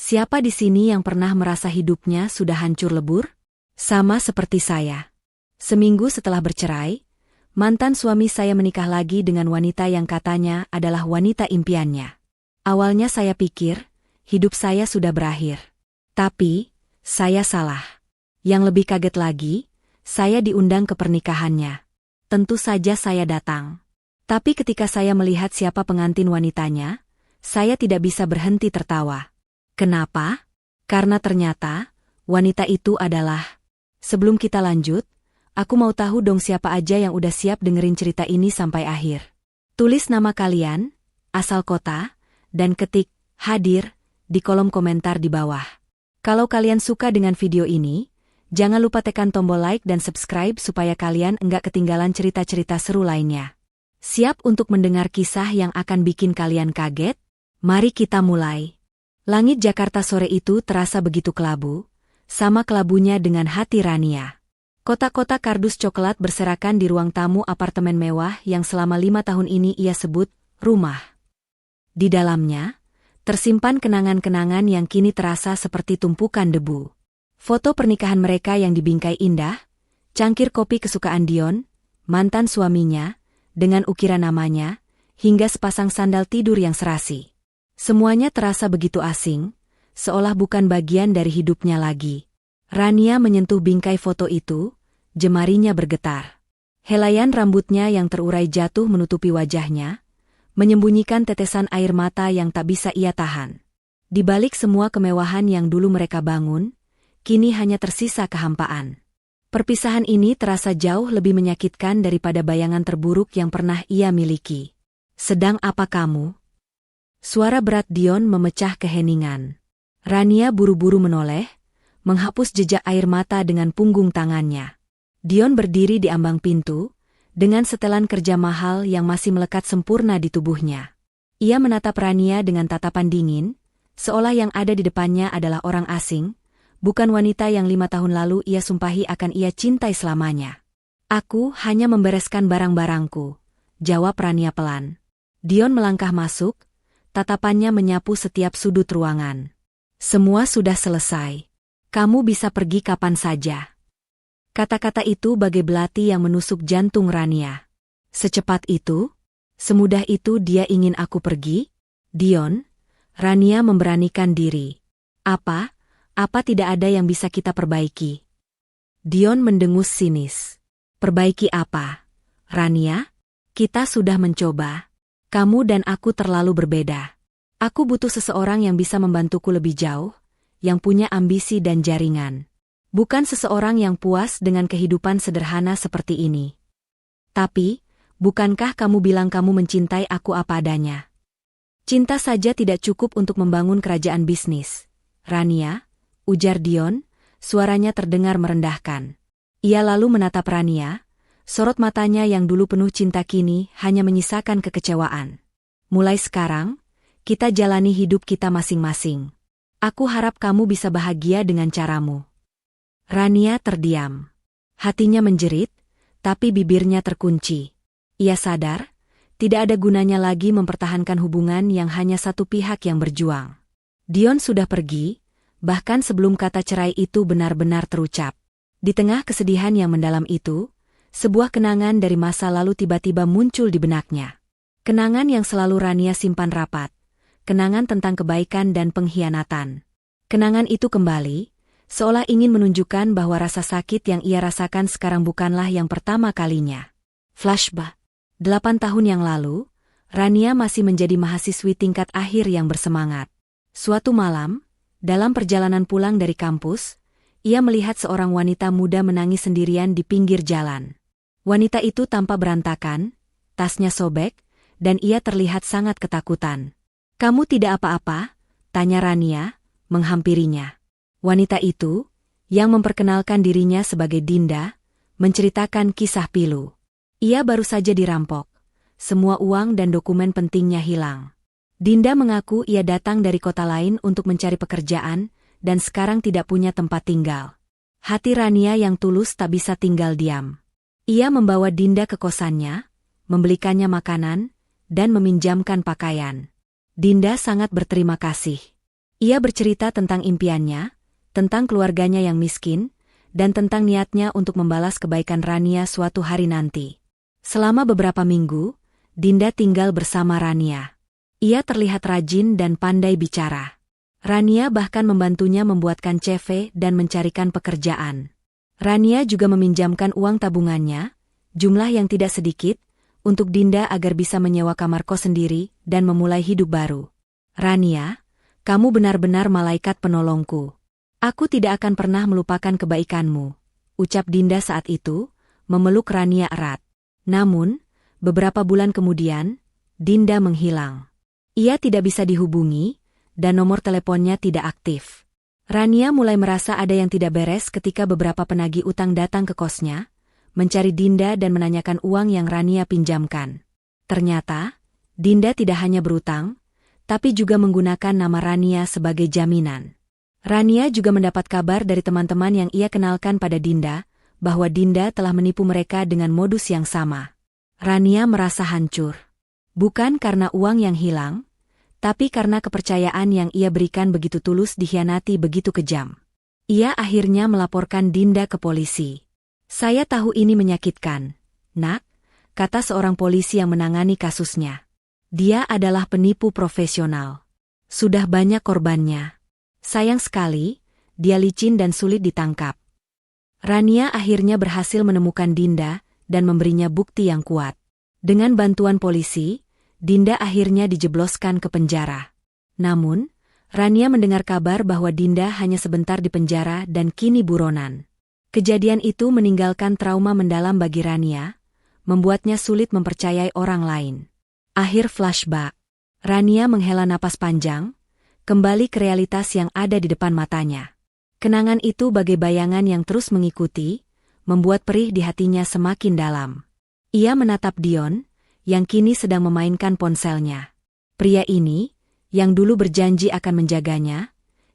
Siapa di sini yang pernah merasa hidupnya sudah hancur lebur? Sama seperti saya. Seminggu setelah bercerai, mantan suami saya menikah lagi dengan wanita yang katanya adalah wanita impiannya. Awalnya saya pikir, hidup saya sudah berakhir. Tapi, saya salah. Yang lebih kaget lagi, saya diundang ke pernikahannya. Tentu saja saya datang. Tapi ketika saya melihat siapa pengantin wanitanya, saya tidak bisa berhenti tertawa. Kenapa? Karena ternyata, wanita itu adalah... Sebelum kita lanjut, aku mau tahu dong siapa aja yang udah siap dengerin cerita ini sampai akhir. Tulis nama kalian, asal kota, dan ketik, hadir, di kolom komentar di bawah. Kalau kalian suka dengan video ini, jangan lupa tekan tombol like dan subscribe supaya kalian enggak ketinggalan cerita-cerita seru lainnya. Siap untuk mendengar kisah yang akan bikin kalian kaget? Mari kita mulai. Langit Jakarta sore itu terasa begitu kelabu, sama kelabunya dengan hati Rania. Kotak-kotak kardus coklat berserakan di ruang tamu apartemen mewah yang selama 5 tahun ini ia sebut rumah. Di dalamnya, tersimpan kenangan-kenangan yang kini terasa seperti tumpukan debu. Foto pernikahan mereka yang dibingkai indah, cangkir kopi kesukaan Dion, mantan suaminya, dengan ukiran namanya, hingga sepasang sandal tidur yang serasi. Semuanya terasa begitu asing, seolah bukan bagian dari hidupnya lagi. Rania menyentuh bingkai foto itu, jemarinya bergetar. Helaian rambutnya yang terurai jatuh menutupi wajahnya, menyembunyikan tetesan air mata yang tak bisa ia tahan. Di balik semua kemewahan yang dulu mereka bangun, kini hanya tersisa kehampaan. Perpisahan ini terasa jauh lebih menyakitkan daripada bayangan terburuk yang pernah ia miliki. Sedang apa kamu? Suara berat Dion memecah keheningan. Rania buru-buru menoleh, menghapus jejak air mata dengan punggung tangannya. Dion berdiri di ambang pintu, dengan setelan kerja mahal yang masih melekat sempurna di tubuhnya. Ia menatap Rania dengan tatapan dingin, seolah yang ada di depannya adalah orang asing, bukan wanita yang 5 tahun lalu ia sumpahi akan ia cintai selamanya. Aku hanya membereskan barang-barangku, jawab Rania pelan. Dion melangkah masuk, tatapannya menyapu setiap sudut ruangan. Semua sudah selesai. Kamu bisa pergi kapan saja. Kata-kata itu bagai belati yang menusuk jantung Rania. Secepat itu? Semudah itu dia ingin aku pergi? Dion? Rania memberanikan diri. Apa tidak ada yang bisa kita perbaiki? Dion mendengus sinis. Perbaiki apa? Rania? Kita sudah mencoba. Kamu dan aku terlalu berbeda. Aku butuh seseorang yang bisa membantuku lebih jauh, yang punya ambisi dan jaringan. Bukan seseorang yang puas dengan kehidupan sederhana seperti ini. Tapi, bukankah kamu bilang kamu mencintai aku apa adanya? Cinta saja tidak cukup untuk membangun kerajaan bisnis. Rania, ujar Dion, suaranya terdengar merendahkan. Ia lalu menatap Rania, sorot matanya yang dulu penuh cinta kini hanya menyisakan kekecewaan. Mulai sekarang, kita jalani hidup kita masing-masing. Aku harap kamu bisa bahagia dengan caramu. Rania terdiam. Hatinya menjerit, tapi bibirnya terkunci. Ia sadar, tidak ada gunanya lagi mempertahankan hubungan yang hanya satu pihak yang berjuang. Dion sudah pergi, bahkan sebelum kata cerai itu benar-benar terucap. Di tengah kesedihan yang mendalam itu, sebuah kenangan dari masa lalu tiba-tiba muncul di benaknya. Kenangan yang selalu Rania simpan rapat. Kenangan tentang kebaikan dan pengkhianatan. Kenangan itu kembali, seolah ingin menunjukkan bahwa rasa sakit yang ia rasakan sekarang bukanlah yang pertama kalinya. Flashback. 8 tahun yang lalu, Rania masih menjadi mahasiswi tingkat akhir yang bersemangat. Suatu malam, dalam perjalanan pulang dari kampus, ia melihat seorang wanita muda menangis sendirian di pinggir jalan. Wanita itu tampak berantakan, tasnya sobek, dan ia terlihat sangat ketakutan. Kamu tidak apa-apa? Tanya Rania, menghampirinya. Wanita itu, yang memperkenalkan dirinya sebagai Dinda, menceritakan kisah pilu. Ia baru saja dirampok. Semua uang dan dokumen pentingnya hilang. Dinda mengaku ia datang dari kota lain untuk mencari pekerjaan, dan sekarang tidak punya tempat tinggal. Hati Rania yang tulus tak bisa tinggal diam. Ia membawa Dinda ke kosannya, membelikannya makanan, dan meminjamkan pakaian. Dinda sangat berterima kasih. Ia bercerita tentang impiannya, tentang keluarganya yang miskin, dan tentang niatnya untuk membalas kebaikan Rania suatu hari nanti. Selama beberapa minggu, Dinda tinggal bersama Rania. Ia terlihat rajin dan pandai bicara. Rania bahkan membantunya membuatkan CV dan mencarikan pekerjaan. Rania juga meminjamkan uang tabungannya, jumlah yang tidak sedikit, untuk Dinda agar bisa menyewa kamar kos sendiri dan memulai hidup baru. Rania, kamu benar-benar malaikat penolongku. Aku tidak akan pernah melupakan kebaikanmu, ucap Dinda saat itu, memeluk Rania erat. Namun, beberapa bulan kemudian, Dinda menghilang. Ia tidak bisa dihubungi, dan nomor teleponnya tidak aktif. Rania mulai merasa ada yang tidak beres ketika beberapa penagih utang datang ke kosnya, mencari Dinda dan menanyakan uang yang Rania pinjamkan. Ternyata, Dinda tidak hanya berutang, tapi juga menggunakan nama Rania sebagai jaminan. Rania juga mendapat kabar dari teman-teman yang ia kenalkan pada Dinda, bahwa Dinda telah menipu mereka dengan modus yang sama. Rania merasa hancur. Bukan karena uang yang hilang, tapi karena kepercayaan yang ia berikan begitu tulus dikhianati begitu kejam. Ia akhirnya melaporkan Dinda ke polisi. Saya tahu ini menyakitkan, Nak, kata seorang polisi yang menangani kasusnya. Dia adalah penipu profesional. Sudah banyak korbannya. Sayang sekali, dia licin dan sulit ditangkap. Rania akhirnya berhasil menemukan Dinda dan memberinya bukti yang kuat. Dengan bantuan polisi, Dinda akhirnya dijebloskan ke penjara. Namun, Rania mendengar kabar bahwa Dinda hanya sebentar di penjara dan kini buronan. Kejadian itu meninggalkan trauma mendalam bagi Rania, membuatnya sulit mempercayai orang lain. Akhir flashback. Rania menghela napas panjang, kembali ke realitas yang ada di depan matanya. Kenangan itu bagai bayangan yang terus mengikuti, membuat perih di hatinya semakin dalam. Ia menatap Dion, yang kini sedang memainkan ponselnya. Pria ini, yang dulu berjanji akan menjaganya,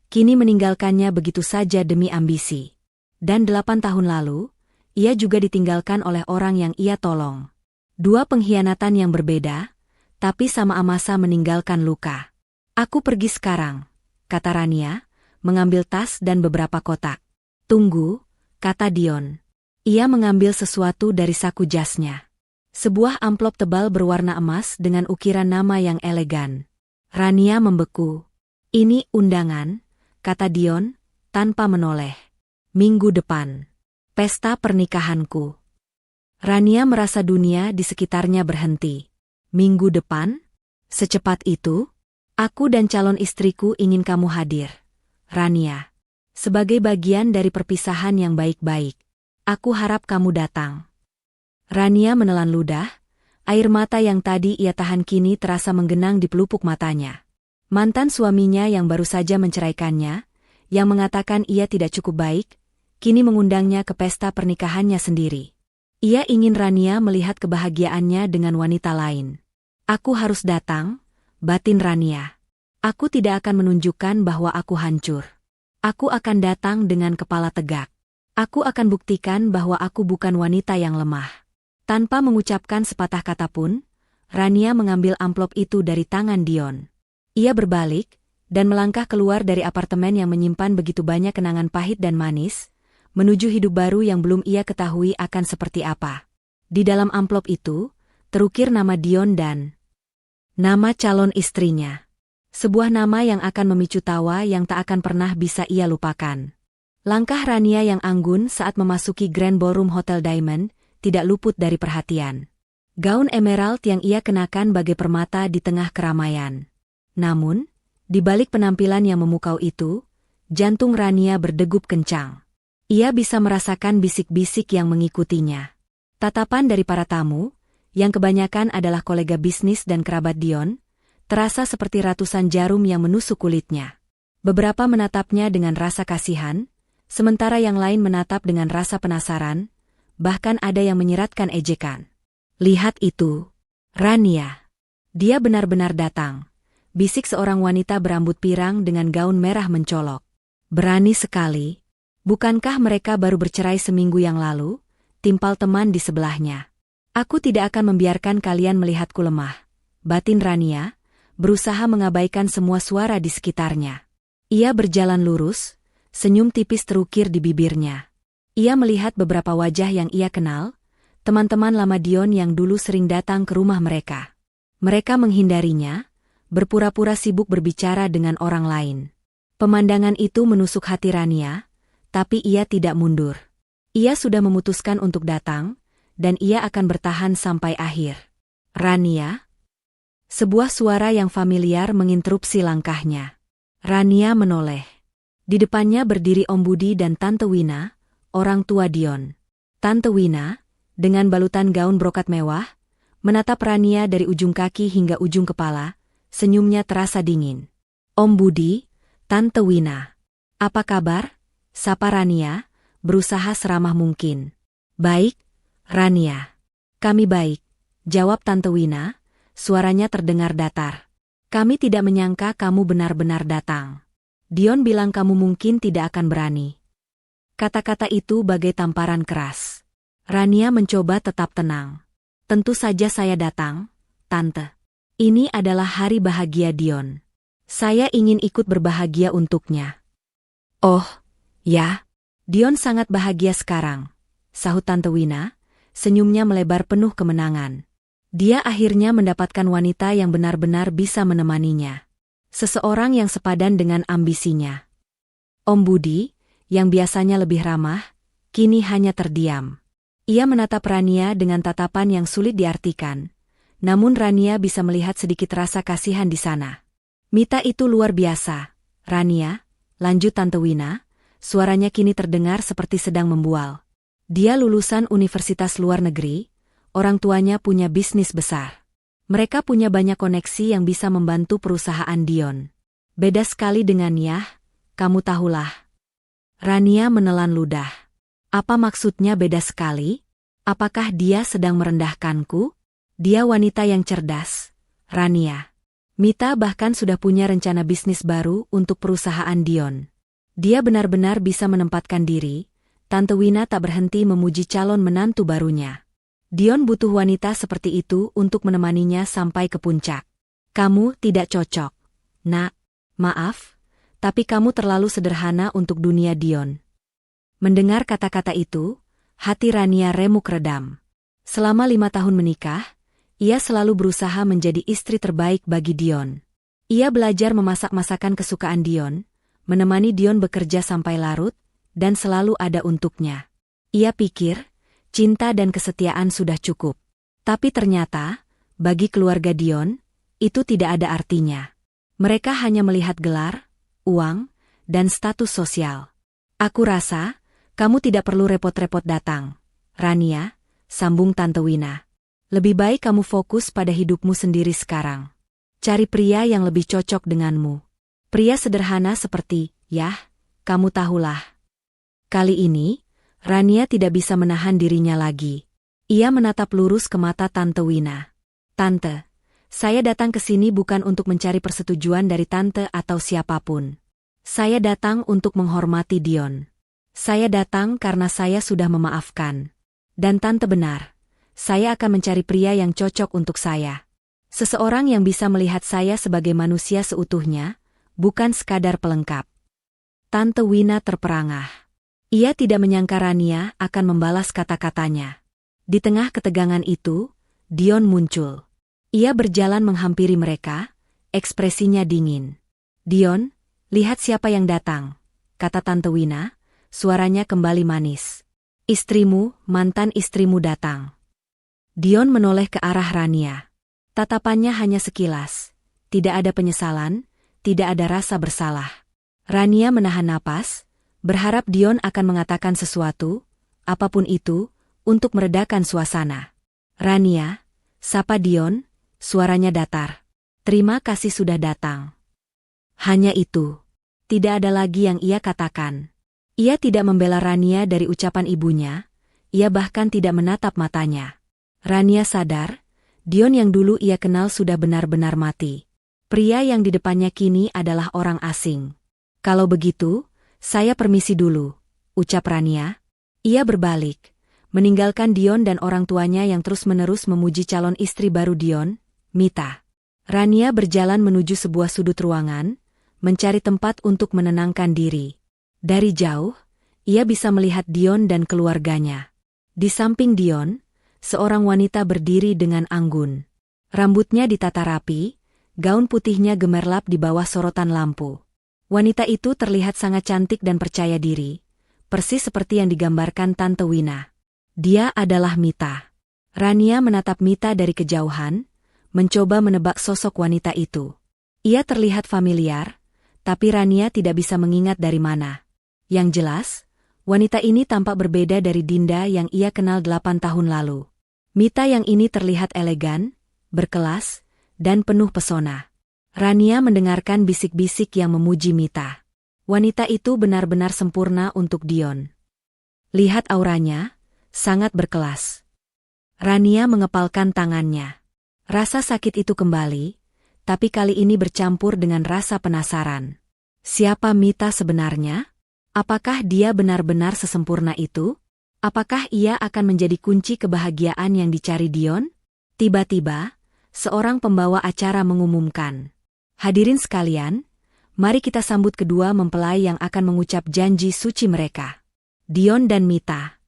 kini meninggalkannya begitu saja demi ambisi. Dan 8 tahun lalu, ia juga ditinggalkan oleh orang yang ia tolong. Dua pengkhianatan yang berbeda, tapi sama amasa meninggalkan luka. Aku pergi sekarang, kata Rania, mengambil tas dan beberapa kotak. Tunggu, kata Dion. Ia mengambil sesuatu dari saku jasnya. Sebuah amplop tebal berwarna emas dengan ukiran nama yang elegan. Rania membeku. Ini undangan, kata Dion, tanpa menoleh. Minggu depan. Pesta pernikahanku. Rania merasa dunia di sekitarnya berhenti. Minggu depan? Secepat itu? Aku dan calon istriku ingin kamu hadir, Rania. Sebagai bagian dari perpisahan yang baik-baik. Aku harap kamu datang. Rania menelan ludah, air mata yang tadi ia tahan kini terasa menggenang di pelupuk matanya. Mantan suaminya yang baru saja menceraikannya, yang mengatakan ia tidak cukup baik, kini mengundangnya ke pesta pernikahannya sendiri. Ia ingin Rania melihat kebahagiaannya dengan wanita lain. Aku harus datang, batin Rania. Aku tidak akan menunjukkan bahwa aku hancur. Aku akan datang dengan kepala tegak. Aku akan buktikan bahwa aku bukan wanita yang lemah. Tanpa mengucapkan sepatah kata pun, Rania mengambil amplop itu dari tangan Dion. Ia berbalik, dan melangkah keluar dari apartemen yang menyimpan begitu banyak kenangan pahit dan manis, menuju hidup baru yang belum ia ketahui akan seperti apa. Di dalam amplop itu, terukir nama Dion dan nama calon istrinya. Sebuah nama yang akan memicu tawa yang tak akan pernah bisa ia lupakan. Langkah Rania yang anggun saat memasuki Grand Ballroom Hotel Diamond tidak luput dari perhatian. Gaun emerald yang ia kenakan bagai permata di tengah keramaian. Namun, di balik penampilan yang memukau itu, jantung Rania berdegup kencang. Ia bisa merasakan bisik-bisik yang mengikutinya. Tatapan dari para tamu, yang kebanyakan adalah kolega bisnis dan kerabat Dion, terasa seperti ratusan jarum yang menusuk kulitnya. Beberapa menatapnya dengan rasa kasihan, sementara yang lain menatap dengan rasa penasaran, bahkan ada yang menyiratkan ejekan. Lihat itu, Rania. Dia benar-benar datang. Bisik seorang wanita berambut pirang dengan gaun merah mencolok. Berani sekali. Bukankah mereka baru bercerai seminggu yang lalu? Timpal teman di sebelahnya. Aku tidak akan membiarkan kalian melihatku lemah, batin Rania, berusaha mengabaikan semua suara di sekitarnya. Ia berjalan lurus, senyum tipis terukir di bibirnya. Ia melihat beberapa wajah yang ia kenal, teman-teman lama Dion yang dulu sering datang ke rumah mereka. Mereka menghindarinya, berpura-pura sibuk berbicara dengan orang lain. Pemandangan itu menusuk hati Rania, tapi ia tidak mundur. Ia sudah memutuskan untuk datang, dan ia akan bertahan sampai akhir. Rania? Sebuah suara yang familiar menginterupsi langkahnya. Rania menoleh. Di depannya berdiri Om Budi dan Tante Wina, orang tua Dion. Tante Wina, dengan balutan gaun brokat mewah, menatap Rania dari ujung kaki hingga ujung kepala, senyumnya terasa dingin. Om Budi, Tante Wina. Apa kabar? Sapa Rania, berusaha seramah mungkin. Baik, Rania. Kami baik, jawab Tante Wina, suaranya terdengar datar. Kami tidak menyangka kamu benar-benar datang. Dion bilang kamu mungkin tidak akan berani. Kata-kata itu bagai tamparan keras. Rania mencoba tetap tenang. Tentu saja saya datang, Tante. Ini adalah hari bahagia Dion. Saya ingin ikut berbahagia untuknya. Oh, ya. Dion sangat bahagia sekarang, sahut Tante Wina, senyumnya melebar penuh kemenangan. Dia akhirnya mendapatkan wanita yang benar-benar bisa menemaninya. Seseorang yang sepadan dengan ambisinya. Om Budi, yang biasanya lebih ramah, kini hanya terdiam. Ia menatap Rania dengan tatapan yang sulit diartikan. Namun Rania bisa melihat sedikit rasa kasihan di sana. Mita itu luar biasa, Rania, lanjut Tante Wina, suaranya kini terdengar seperti sedang membual. Dia lulusan universitas luar negeri, orang tuanya punya bisnis besar. Mereka punya banyak koneksi yang bisa membantu perusahaan Dion. Beda sekali dengan Yah, kamu tahulah. Rania menelan ludah. Apa maksudnya beda sekali? Apakah dia sedang merendahkanku? Dia wanita yang cerdas, Rania. Mita bahkan sudah punya rencana bisnis baru untuk perusahaan Dion. Dia benar-benar bisa menempatkan diri. Tante Wina tak berhenti memuji calon menantu barunya. Dion butuh wanita seperti itu untuk menemaninya sampai ke puncak. Kamu tidak cocok. Nak, maaf, tapi kamu terlalu sederhana untuk dunia Dion. Mendengar kata-kata itu, hati Rania remuk redam. Selama 5 tahun menikah, ia selalu berusaha menjadi istri terbaik bagi Dion. Ia belajar memasak masakan kesukaan Dion, menemani Dion bekerja sampai larut, dan selalu ada untuknya. Ia pikir, cinta dan kesetiaan sudah cukup. Tapi ternyata, bagi keluarga Dion, itu tidak ada artinya. Mereka hanya melihat gelar, uang, dan status sosial. Aku rasa, kamu tidak perlu repot-repot datang, Rania, sambung Tante Wina. Lebih baik kamu fokus pada hidupmu sendiri sekarang. Cari pria yang lebih cocok denganmu. Pria sederhana seperti, Yah, kamu tahulah. Kali ini, Rania tidak bisa menahan dirinya lagi. Ia menatap lurus ke mata Tante Wina. Tante, saya datang ke sini bukan untuk mencari persetujuan dari Tante atau siapapun. Saya datang untuk menghormati Dion. Saya datang karena saya sudah memaafkan. Dan Tante benar, saya akan mencari pria yang cocok untuk saya. Seseorang yang bisa melihat saya sebagai manusia seutuhnya, bukan sekadar pelengkap. Tante Wina terperangah. Ia tidak menyangka Rania akan membalas kata-katanya. Di tengah ketegangan itu, Dion muncul. Ia berjalan menghampiri mereka, ekspresinya dingin. Dion, lihat siapa yang datang, kata Tante Wina, suaranya kembali manis. Istrimu, mantan istrimu datang. Dion menoleh ke arah Rania. Tatapannya hanya sekilas. Tidak ada penyesalan, tidak ada rasa bersalah. Rania menahan napas, berharap Dion akan mengatakan sesuatu, apapun itu, untuk meredakan suasana. Rania, sapa Dion, suaranya datar. Terima kasih sudah datang. Hanya itu. Tidak ada lagi yang ia katakan. Ia tidak membela Rania dari ucapan ibunya, ia bahkan tidak menatap matanya. Rania sadar, Dion yang dulu ia kenal sudah benar-benar mati. Pria yang di depannya kini adalah orang asing. Kalau begitu, saya permisi dulu, ucap Rania. Ia berbalik, meninggalkan Dion dan orang tuanya yang terus-menerus memuji calon istri baru Dion, Mita. Rania berjalan menuju sebuah sudut ruangan, mencari tempat untuk menenangkan diri. Dari jauh, ia bisa melihat Dion dan keluarganya. Di samping Dion, seorang wanita berdiri dengan anggun. Rambutnya ditata rapi, gaun putihnya gemerlap di bawah sorotan lampu. Wanita itu terlihat sangat cantik dan percaya diri, persis seperti yang digambarkan Tante Wina. Dia adalah Mita. Rania menatap Mita dari kejauhan, mencoba menebak sosok wanita itu. Ia terlihat familiar, tapi Rania tidak bisa mengingat dari mana. Yang jelas, wanita ini tampak berbeda dari Dinda yang ia kenal 8 tahun lalu. Mita yang ini terlihat elegan, berkelas, dan penuh pesona. Rania mendengarkan bisik-bisik yang memuji Mita. Wanita itu benar-benar sempurna untuk Dion. Lihat auranya, sangat berkelas. Rania mengepalkan tangannya. Rasa sakit itu kembali, tapi kali ini bercampur dengan rasa penasaran. Siapa Mita sebenarnya? Apakah dia benar-benar sesempurna itu? Apakah ia akan menjadi kunci kebahagiaan yang dicari Dion? Tiba-tiba, seorang pembawa acara mengumumkan. Hadirin sekalian, mari kita sambut kedua mempelai yang akan mengucap janji suci mereka. Dion dan Mita.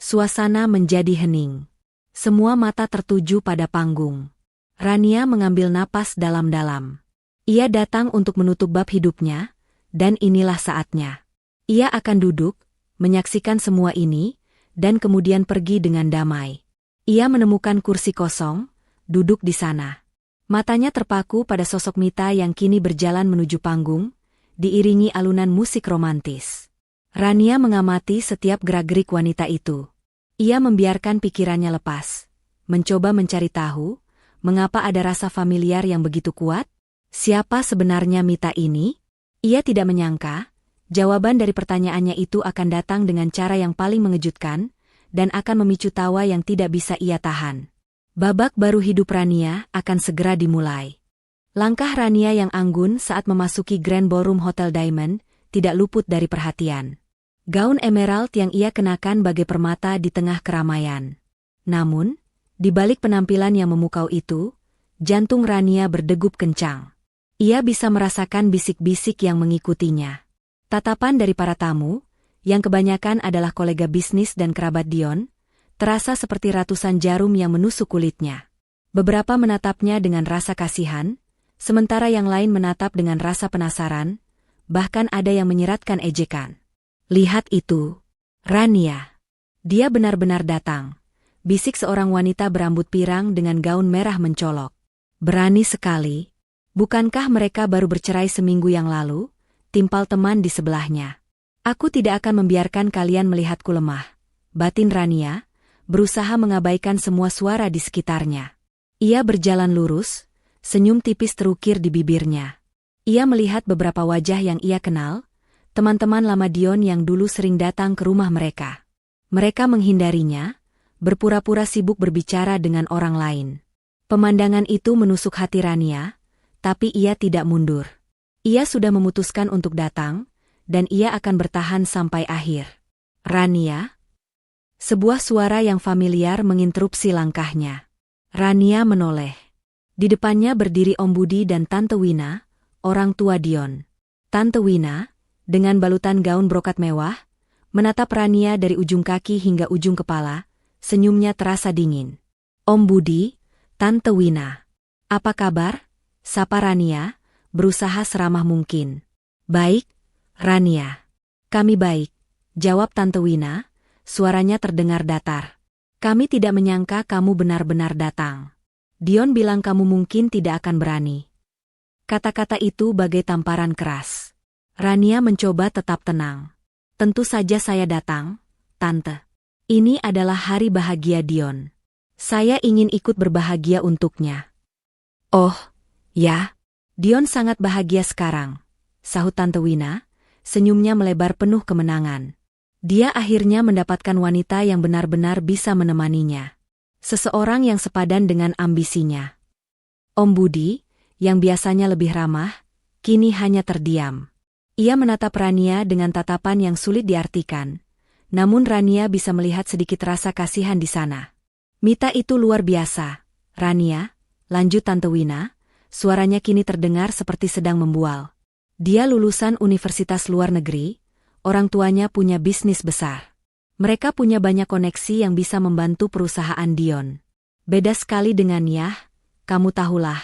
Suasana menjadi hening. Semua mata tertuju pada panggung. Rania mengambil napas dalam-dalam. Ia datang untuk menutup bab hidupnya, dan inilah saatnya. Ia akan duduk, menyaksikan semua ini, dan kemudian pergi dengan damai. Ia menemukan kursi kosong, duduk di sana. Matanya terpaku pada sosok Mita yang kini berjalan menuju panggung, diiringi alunan musik romantis. Rania mengamati setiap gerak-gerik wanita itu. Ia membiarkan pikirannya lepas, mencoba mencari tahu, mengapa ada rasa familiar yang begitu kuat? Siapa sebenarnya Mita ini? Ia tidak menyangka, jawaban dari pertanyaannya itu akan datang dengan cara yang paling mengejutkan, dan akan memicu tawa yang tidak bisa ia tahan. Babak baru hidup Rania akan segera dimulai. Langkah Rania yang anggun saat memasuki Grand Ballroom Hotel Diamond tidak luput dari perhatian. Gaun emerald yang ia kenakan bagai permata di tengah keramaian. Namun, di balik penampilan yang memukau itu, jantung Rania berdegup kencang. Ia bisa merasakan bisik-bisik yang mengikutinya. Tatapan dari para tamu, yang kebanyakan adalah kolega bisnis dan kerabat Dion, terasa seperti ratusan jarum yang menusuk kulitnya. Beberapa menatapnya dengan rasa kasihan, sementara yang lain menatap dengan rasa penasaran, bahkan ada yang menyeratkan ejekan. Lihat itu, Rania. Dia benar-benar datang. Bisik seorang wanita berambut pirang dengan gaun merah mencolok. Berani sekali. Bukankah mereka baru bercerai seminggu yang lalu? Timpal teman di sebelahnya. Aku tidak akan membiarkan kalian melihatku lemah. Batin Rania, berusaha mengabaikan semua suara di sekitarnya. Ia berjalan lurus, senyum tipis terukir di bibirnya. Ia melihat beberapa wajah yang ia kenal, teman-teman lama Dion yang dulu sering datang ke rumah mereka. Mereka menghindarinya, berpura-pura sibuk berbicara dengan orang lain. Pemandangan itu menusuk hati Rania, tapi ia tidak mundur. Ia sudah memutuskan untuk datang, dan ia akan bertahan sampai akhir. Rania? Sebuah suara yang familiar menginterupsi langkahnya. Rania menoleh. Di depannya berdiri Om Budi dan Tante Wina, orang tua Dion. Tante Wina, dengan balutan gaun brokat mewah, menatap Rania dari ujung kaki hingga ujung kepala, senyumnya terasa dingin. Om Budi, Tante Wina. Apa kabar? Sapa Rania, berusaha seramah mungkin. Baik, Rania. Kami baik, jawab Tante Wina. Suaranya terdengar datar. Kami tidak menyangka kamu benar-benar datang. Dion bilang kamu mungkin tidak akan berani. Kata-kata itu bagai tamparan keras. Rania mencoba tetap tenang. Tentu saja saya datang, Tante. Ini adalah hari bahagia Dion. Saya ingin ikut berbahagia untuknya. Oh, ya. Dion sangat bahagia sekarang, sahut Tante Wina, senyumnya melebar penuh kemenangan. Dia akhirnya mendapatkan wanita yang benar-benar bisa menemaninya. Seseorang yang sepadan dengan ambisinya. Om Budi, yang biasanya lebih ramah, kini hanya terdiam. Ia menatap Rania dengan tatapan yang sulit diartikan. Namun Rania bisa melihat sedikit rasa kasihan di sana. Mita itu luar biasa, Rania, lanjut Tante Wina, suaranya kini terdengar seperti sedang membual. Dia lulusan universitas luar negeri, orang tuanya punya bisnis besar. Mereka punya banyak koneksi yang bisa membantu perusahaan Dion. Beda sekali dengan Yah, kamu tahulah.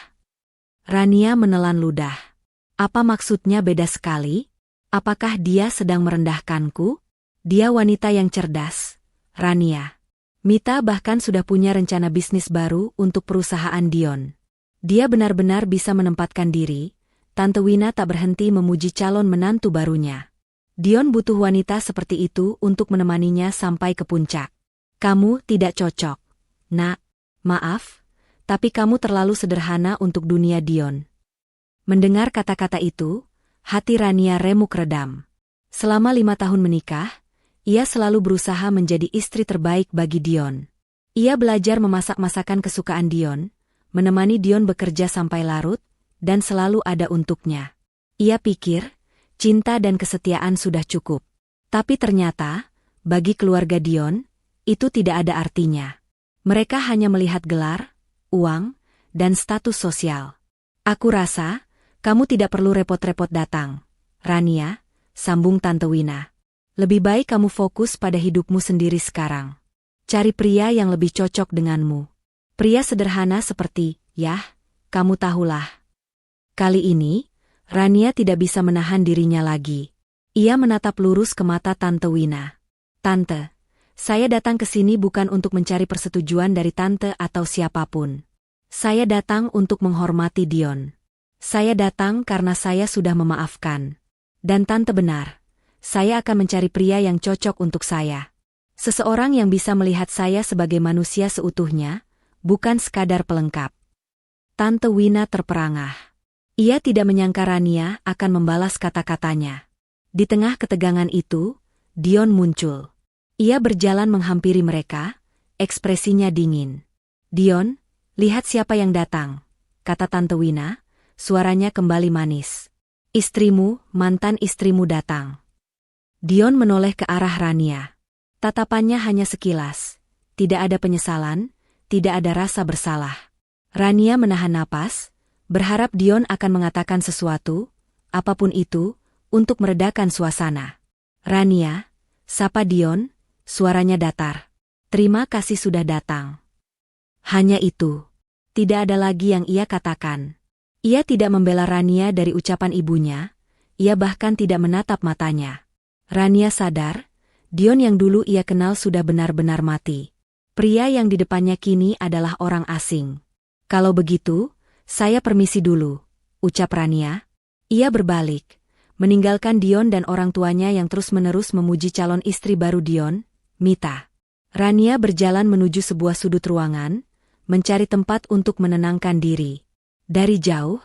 Rania menelan ludah. Apa maksudnya beda sekali? Apakah dia sedang merendahkanku? Dia wanita yang cerdas, Rania. Mita bahkan sudah punya rencana bisnis baru untuk perusahaan Dion. Dia benar-benar bisa menempatkan diri. Tante Wina tak berhenti memuji calon menantu barunya. Dion butuh wanita seperti itu untuk menemaninya sampai ke puncak. Kamu tidak cocok. Nak, maaf, tapi kamu terlalu sederhana untuk dunia Dion. Mendengar kata-kata itu, hati Rania remuk redam. Selama 5 tahun menikah, ia selalu berusaha menjadi istri terbaik bagi Dion. Ia belajar memasak masakan kesukaan Dion, menemani Dion bekerja sampai larut, dan selalu ada untuknya. Ia pikir, cinta dan kesetiaan sudah cukup. Tapi ternyata, bagi keluarga Dion, itu tidak ada artinya. Mereka hanya melihat gelar, uang, dan status sosial. Aku rasa, kamu tidak perlu repot-repot datang, Rania, sambung Tante Wina. Lebih baik kamu fokus pada hidupmu sendiri sekarang. Cari pria yang lebih cocok denganmu. Pria sederhana seperti, Yah, kamu tahulah. Kali ini, Rania tidak bisa menahan dirinya lagi. Ia menatap lurus ke mata Tante Wina. Tante, saya datang ke sini bukan untuk mencari persetujuan dari Tante atau siapapun. Saya datang untuk menghormati Dion. Saya datang karena saya sudah memaafkan. Dan Tante benar. Saya akan mencari pria yang cocok untuk saya. Seseorang yang bisa melihat saya sebagai manusia seutuhnya, bukan sekadar pelengkap. Tante Wina terperangah. Ia tidak menyangka Rania akan membalas kata-katanya. Di tengah ketegangan itu, Dion muncul. Ia berjalan menghampiri mereka, ekspresinya dingin. Dion, lihat siapa yang datang, kata Tante Wina, suaranya kembali manis. Istrimu, mantan istrimu datang. Dion menoleh ke arah Rania. Tatapannya hanya sekilas. Tidak ada penyesalan, tidak ada rasa bersalah. Rania menahan napas, berharap Dion akan mengatakan sesuatu, apapun itu, untuk meredakan suasana. Rania, sapa Dion, suaranya datar. Terima kasih sudah datang. Hanya itu. Tidak ada lagi yang ia katakan. Ia tidak membela Rania dari ucapan ibunya, ia bahkan tidak menatap matanya. Rania sadar, Dion yang dulu ia kenal sudah benar-benar mati. Pria yang di depannya kini adalah orang asing. Kalau begitu, saya permisi dulu, ucap Rania. Ia berbalik, meninggalkan Dion dan orang tuanya yang terus-menerus memuji calon istri baru Dion, Mita. Rania berjalan menuju sebuah sudut ruangan, mencari tempat untuk menenangkan diri. Dari jauh,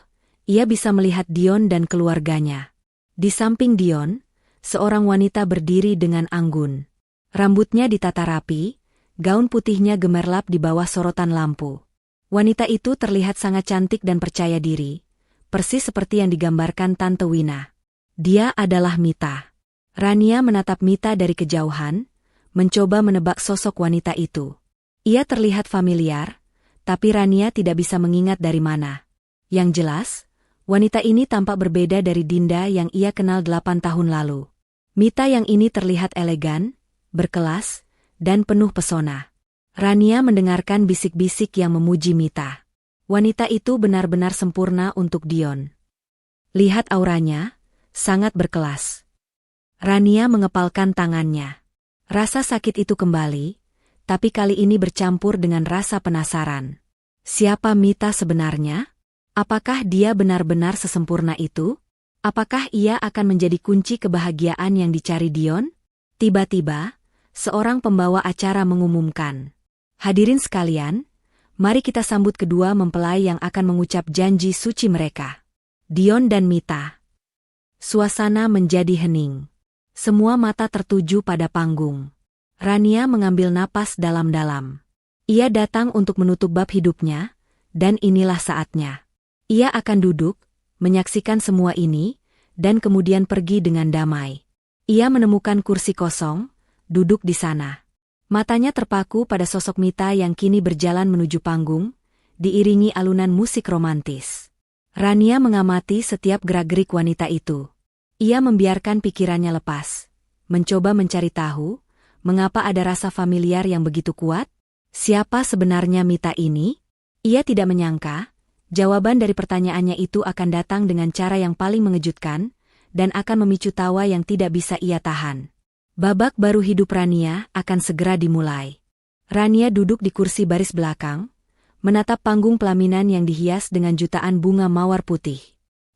ia bisa melihat Dion dan keluarganya. Di samping Dion, seorang wanita berdiri dengan anggun. Rambutnya ditata rapi, gaun putihnya gemerlap di bawah sorotan lampu. Wanita itu terlihat sangat cantik dan percaya diri, persis seperti yang digambarkan Tante Wina. Dia adalah Mita. Rania menatap Mita dari kejauhan, mencoba menebak sosok wanita itu. Ia terlihat familiar, tapi Rania tidak bisa mengingat dari mana. Yang jelas, wanita ini tampak berbeda dari Dinda yang ia kenal 8 tahun lalu. Mita yang ini terlihat elegan, berkelas, dan penuh pesona. Rania mendengarkan bisik-bisik yang memuji Mita. Wanita itu benar-benar sempurna untuk Dion. Lihat auranya, sangat berkelas. Rania mengepalkan tangannya. Rasa sakit itu kembali, tapi kali ini bercampur dengan rasa penasaran. Siapa Mita sebenarnya? Apakah dia benar-benar sesempurna itu? Apakah ia akan menjadi kunci kebahagiaan yang dicari Dion? Tiba-tiba, seorang pembawa acara mengumumkan. Hadirin sekalian, mari kita sambut kedua mempelai yang akan mengucap janji suci mereka. Dion dan Mita. Suasana menjadi hening. Semua mata tertuju pada panggung. Rania mengambil napas dalam-dalam. Ia datang untuk menutup bab hidupnya, dan inilah saatnya. Ia akan duduk, menyaksikan semua ini, dan kemudian pergi dengan damai. Ia menemukan kursi kosong, duduk di sana. Matanya terpaku pada sosok Mita yang kini berjalan menuju panggung, diiringi alunan musik romantis. Rania mengamati setiap gerak-gerik wanita itu. Ia membiarkan pikirannya lepas, mencoba mencari tahu, mengapa ada rasa familiar yang begitu kuat? Siapa sebenarnya Mita ini? Ia tidak menyangka, jawaban dari pertanyaannya itu akan datang dengan cara yang paling mengejutkan, dan akan memicu tawa yang tidak bisa ia tahan. Babak baru hidup Rania akan segera dimulai. Rania duduk di kursi baris belakang, menatap panggung pelaminan yang dihias dengan jutaan bunga mawar putih.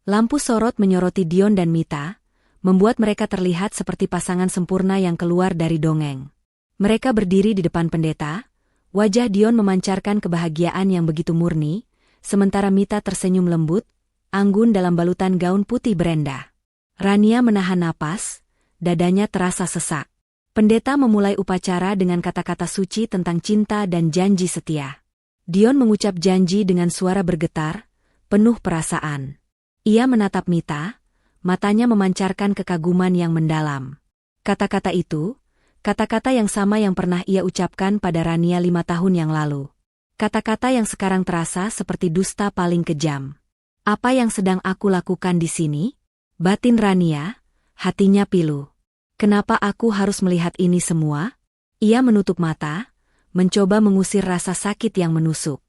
Lampu sorot menyoroti Dion dan Mita, membuat mereka terlihat seperti pasangan sempurna yang keluar dari dongeng. Mereka berdiri di depan pendeta, wajah Dion memancarkan kebahagiaan yang begitu murni, sementara Mita tersenyum lembut, anggun dalam balutan gaun putih berenda. Rania menahan napas, dadanya terasa sesak. Pendeta memulai upacara dengan kata-kata suci tentang cinta dan janji setia. Dion mengucap janji dengan suara bergetar, penuh perasaan. Ia menatap Mita, matanya memancarkan kekaguman yang mendalam. Kata-kata itu, kata-kata yang sama yang pernah ia ucapkan pada Rania 5 tahun yang lalu. Kata-kata yang sekarang terasa seperti dusta paling kejam. Apa yang sedang aku lakukan di sini? Batin Rania, hatinya pilu. Kenapa aku harus melihat ini semua? Ia menutup mata, mencoba mengusir rasa sakit yang menusuk.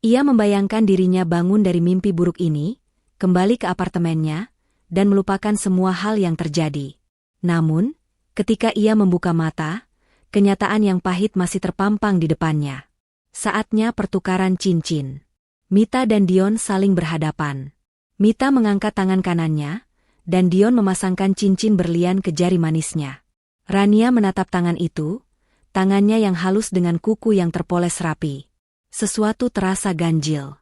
Ia membayangkan dirinya bangun dari mimpi buruk ini, kembali ke apartemennya, dan melupakan semua hal yang terjadi. Namun, ketika ia membuka mata, kenyataan yang pahit masih terpampang di depannya. Saatnya pertukaran cincin. Mita dan Dion saling berhadapan. Mita mengangkat tangan kanannya, dan Dion memasangkan cincin berlian ke jari manisnya. Rania menatap tangan itu, tangannya yang halus dengan kuku yang terpoles rapi. Sesuatu terasa ganjil.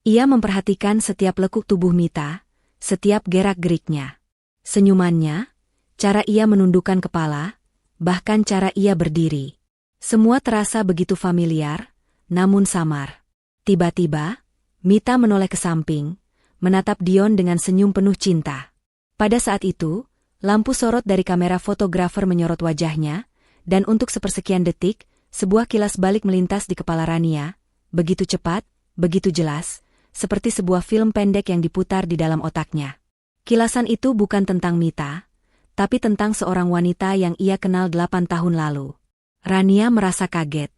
Ia memperhatikan setiap lekuk tubuh Mita, setiap gerak-geriknya. Senyumannya, cara ia menundukkan kepala, bahkan cara ia berdiri. Semua terasa begitu familiar, namun samar. Tiba-tiba, Mita menoleh ke samping, menatap Dion dengan senyum penuh cinta. Pada saat itu, lampu sorot dari kamera fotografer menyorot wajahnya, dan untuk sepersekian detik, sebuah kilas balik melintas di kepala Rania, begitu cepat, begitu jelas, seperti sebuah film pendek yang diputar di dalam otaknya. Kilasan itu bukan tentang Mita, tapi tentang seorang wanita yang ia kenal 8 tahun lalu. Rania merasa kaget.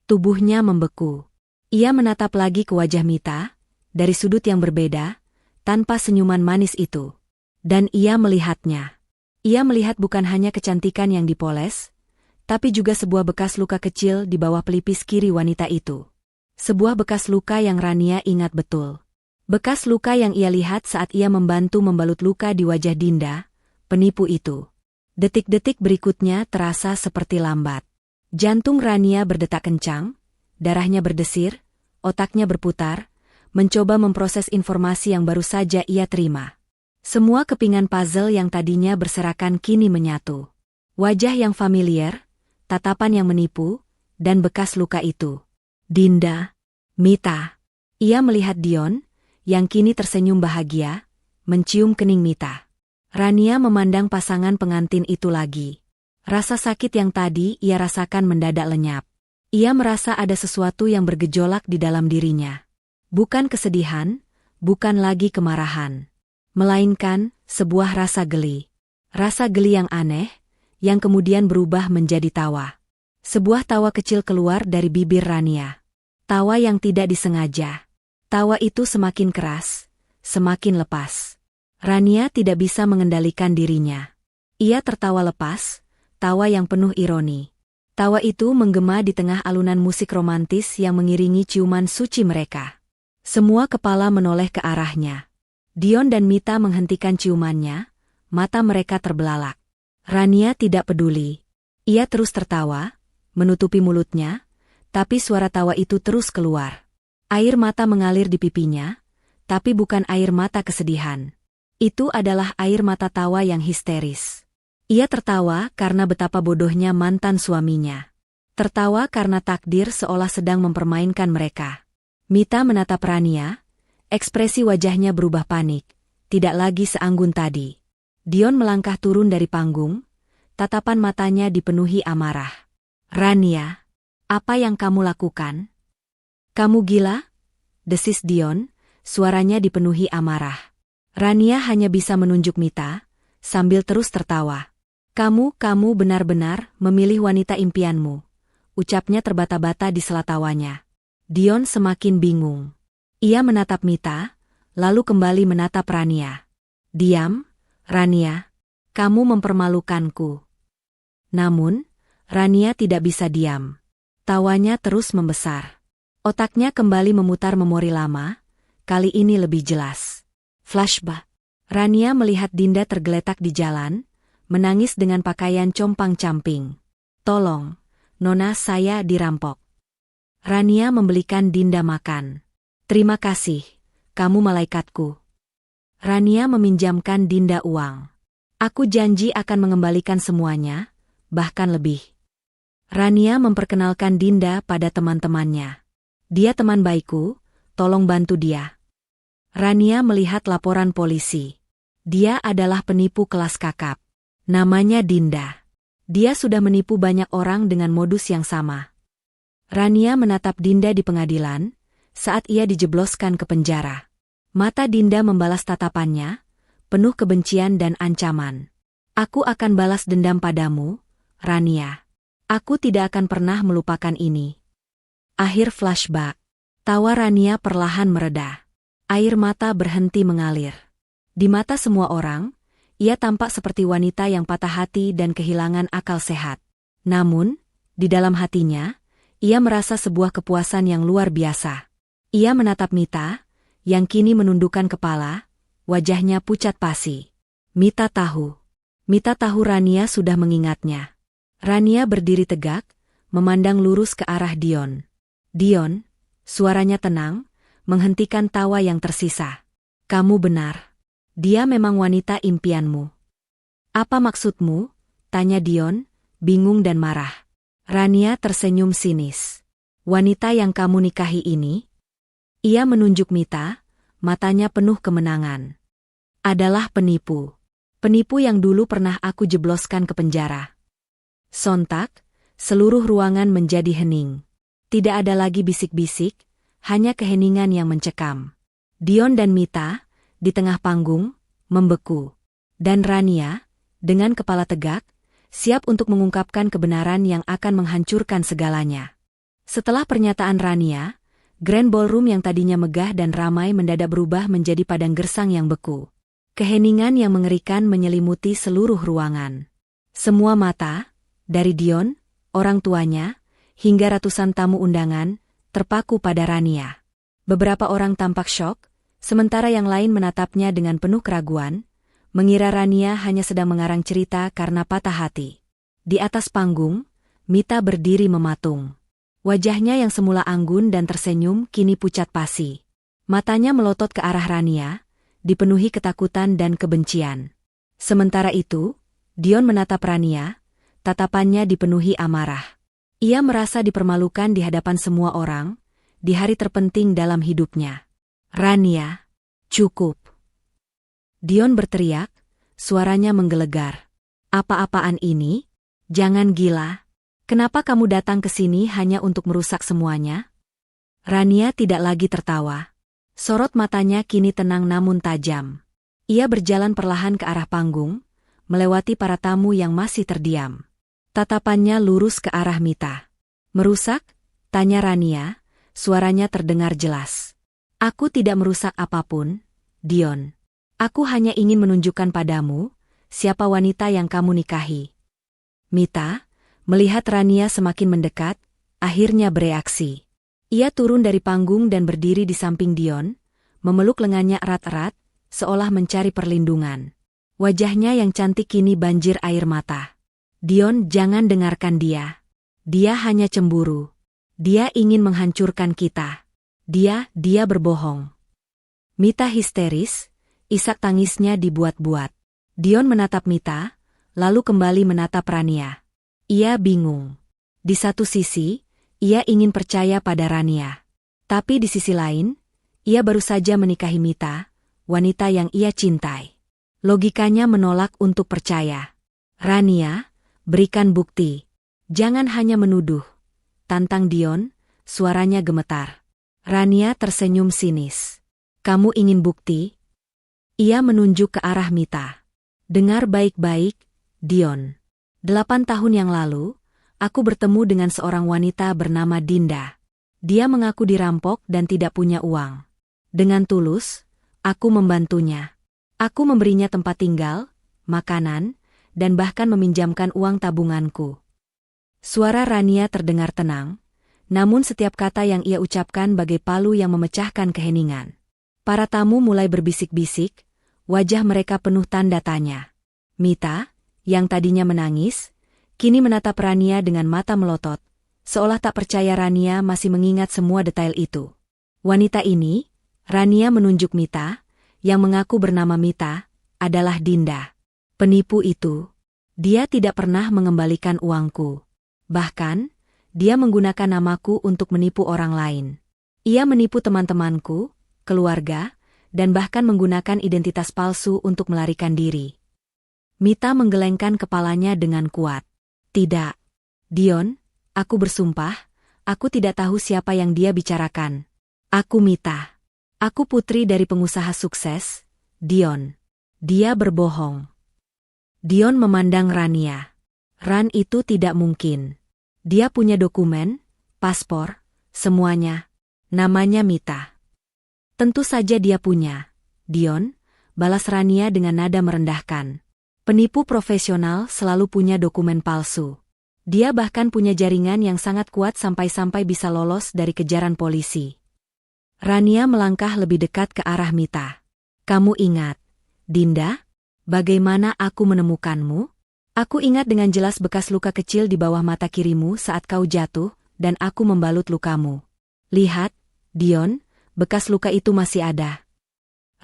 Tubuhnya membeku. Ia menatap lagi ke wajah Mita, dari sudut yang berbeda, tanpa senyuman manis itu. Dan ia melihatnya. Ia melihat bukan hanya kecantikan yang dipoles, tapi juga sebuah bekas luka kecil di bawah pelipis kiri wanita itu. Sebuah bekas luka yang Rania ingat betul. Bekas luka yang ia lihat saat ia membantu membalut luka di wajah Dinda, penipu itu. Detik-detik berikutnya terasa seperti lambat. Jantung Rania berdetak kencang, darahnya berdesir, otaknya berputar, mencoba memproses informasi yang baru saja ia terima. Semua kepingan puzzle yang tadinya berserakan kini menyatu. Wajah yang familiar, tatapan yang menipu, dan bekas luka itu. Dinda, Mita. Ia melihat Dion, yang kini tersenyum bahagia, mencium kening Mita. Rania memandang pasangan pengantin itu lagi. Rasa sakit yang tadi ia rasakan mendadak lenyap. Ia merasa ada sesuatu yang bergejolak di dalam dirinya. Bukan kesedihan, bukan lagi kemarahan. Melainkan, sebuah rasa geli. Rasa geli yang aneh, yang kemudian berubah menjadi tawa. Sebuah tawa kecil keluar dari bibir Rania. Tawa yang tidak disengaja. Tawa itu semakin keras, semakin lepas. Rania tidak bisa mengendalikan dirinya. Ia tertawa lepas, tawa yang penuh ironi. Tawa itu menggema di tengah alunan musik romantis yang mengiringi ciuman suci mereka. Semua kepala menoleh ke arahnya. Dion dan Mita menghentikan ciumannya, mata mereka terbelalak. Rania tidak peduli. Ia terus tertawa, menutupi mulutnya, tapi suara tawa itu terus keluar. Air mata mengalir di pipinya, tapi bukan air mata kesedihan. Itu adalah air mata tawa yang histeris. Ia tertawa karena betapa bodohnya mantan suaminya. Tertawa karena takdir seolah sedang mempermainkan mereka. Mita menatap Rania, ekspresi wajahnya berubah panik, tidak lagi seanggun tadi. Dion melangkah turun dari panggung, tatapan matanya dipenuhi amarah. Rania, apa yang kamu lakukan? Kamu gila? Desis Dion, suaranya dipenuhi amarah. Rania hanya bisa menunjuk Mita, sambil terus tertawa. Kamu benar-benar memilih wanita impianmu, ucapnya terbata-bata di sela tawanya. Dion semakin bingung. Ia menatap Mita, lalu kembali menatap Rania. Diam, Rania. Kamu mempermalukanku. Namun, Rania tidak bisa diam. Tawanya terus membesar. Otaknya kembali memutar memori lama, kali ini lebih jelas. Flashback. Rania melihat Dinda tergeletak di jalan, menangis dengan pakaian compang-camping. Tolong, Nona, saya dirampok. Rania membelikan Dinda makan. Terima kasih, kamu malaikatku. Rania meminjamkan Dinda uang. Aku janji akan mengembalikan semuanya, bahkan lebih. Rania memperkenalkan Dinda pada teman-temannya. Dia teman baikku, tolong bantu dia. Rania melihat laporan polisi. Dia adalah penipu kelas kakap. Namanya Dinda. Dia sudah menipu banyak orang dengan modus yang sama. Rania menatap Dinda di pengadilan, saat ia dijebloskan ke penjara. Mata Dinda membalas tatapannya, penuh kebencian dan ancaman. Aku akan balas dendam padamu, Rania. Aku tidak akan pernah melupakan ini. Akhir flashback. Tawa Rania perlahan mereda. Air mata berhenti mengalir. Di mata semua orang, ia tampak seperti wanita yang patah hati dan kehilangan akal sehat. Namun, di dalam hatinya, ia merasa sebuah kepuasan yang luar biasa. Ia menatap Mita, yang kini menundukkan kepala, wajahnya pucat pasi. Mita tahu Rania sudah mengingatnya. Rania berdiri tegak, memandang lurus ke arah Dion. Dion, suaranya tenang, menghentikan tawa yang tersisa. Kamu benar. Dia memang wanita impianmu. Apa maksudmu? Tanya Dion, bingung dan marah. Rania tersenyum sinis. Wanita yang kamu nikahi ini? Ia menunjuk Mita, matanya penuh kemenangan. Adalah penipu. Penipu yang dulu pernah aku jebloskan ke penjara. Sontak, seluruh ruangan menjadi hening. Tidak ada lagi bisik-bisik, hanya keheningan yang mencekam. Dion dan Mita, di tengah panggung, membeku. Dan Rania, dengan kepala tegak, siap untuk mengungkapkan kebenaran yang akan menghancurkan segalanya. Setelah pernyataan Rania, Grand Ballroom yang tadinya megah dan ramai mendadak berubah menjadi padang gersang yang beku. Keheningan yang mengerikan menyelimuti seluruh ruangan. Semua mata, dari Dion, orang tuanya, hingga ratusan tamu undangan, terpaku pada Rania. Beberapa orang tampak syok, sementara yang lain menatapnya dengan penuh keraguan, mengira Rania hanya sedang mengarang cerita karena patah hati. Di atas panggung, Mita berdiri mematung. Wajahnya yang semula anggun dan tersenyum kini pucat pasi. Matanya melotot ke arah Rania, dipenuhi ketakutan dan kebencian. Sementara itu, Dion menatap Rania, tatapannya dipenuhi amarah. Ia merasa dipermalukan di hadapan semua orang, di hari terpenting dalam hidupnya. Rania, cukup. Dion berteriak, suaranya menggelegar. Apa-apaan ini? Jangan gila. Kenapa kamu datang ke sini hanya untuk merusak semuanya? Rania tidak lagi tertawa. Sorot matanya kini tenang namun tajam. Ia berjalan perlahan ke arah panggung, melewati para tamu yang masih terdiam. Tatapannya lurus ke arah Mita. Merusak? Tanya Rania, suaranya terdengar jelas. Aku tidak merusak apapun, Dion. Aku hanya ingin menunjukkan padamu, siapa wanita yang kamu nikahi. Mita, melihat Rania semakin mendekat, akhirnya bereaksi. Ia turun dari panggung dan berdiri di samping Dion, memeluk lengannya erat-erat, seolah mencari perlindungan. Wajahnya yang cantik kini banjir air mata. Dion, jangan dengarkan dia. Dia hanya cemburu. Dia ingin menghancurkan kita. Dia berbohong. Mita histeris, isak tangisnya dibuat-buat. Dion menatap Mita, lalu kembali menatap Rania. Ia bingung. Di satu sisi, ia ingin percaya pada Rania. Tapi di sisi lain, ia baru saja menikahi Mita, wanita yang ia cintai. Logikanya menolak untuk percaya. Rania, berikan bukti. Jangan hanya menuduh. Tantang Dion, suaranya gemetar. Rania tersenyum sinis. Kamu ingin bukti? Ia menunjuk ke arah Mita. Dengar baik-baik, Dion. 8 tahun yang lalu, aku bertemu dengan seorang wanita bernama Dinda. Dia mengaku dirampok dan tidak punya uang. Dengan tulus, aku membantunya. Aku memberinya tempat tinggal, makanan, dan bahkan meminjamkan uang tabunganku. Suara Rania terdengar tenang, namun setiap kata yang ia ucapkan bagai palu yang memecahkan keheningan. Para tamu mulai berbisik-bisik, wajah mereka penuh tanda tanya. Mita, yang tadinya menangis, kini menatap Rania dengan mata melotot, seolah tak percaya Rania masih mengingat semua detail itu. Wanita ini, Rania menunjuk Mita, yang mengaku bernama Mita, adalah Dinda. Penipu itu. Dia tidak pernah mengembalikan uangku. Bahkan, dia menggunakan namaku untuk menipu orang lain. Ia menipu teman-temanku, keluarga, dan bahkan menggunakan identitas palsu untuk melarikan diri. Mita menggelengkan kepalanya dengan kuat. Tidak. Dion, aku bersumpah, aku tidak tahu siapa yang dia bicarakan. Aku Mita. Aku putri dari pengusaha sukses, Dion. Dia berbohong. Dion memandang Rania. Ran itu tidak mungkin. Dia punya dokumen, paspor, semuanya. Namanya Mita. Tentu saja dia punya. Dion, balas Rania dengan nada merendahkan. Penipu profesional selalu punya dokumen palsu. Dia bahkan punya jaringan yang sangat kuat sampai-sampai bisa lolos dari kejaran polisi. Rania melangkah lebih dekat ke arah Mita. Kamu ingat, Dinda? Bagaimana aku menemukanmu? Aku ingat dengan jelas bekas luka kecil di bawah mata kirimu saat kau jatuh, dan aku membalut lukamu. Lihat, Dion, bekas luka itu masih ada.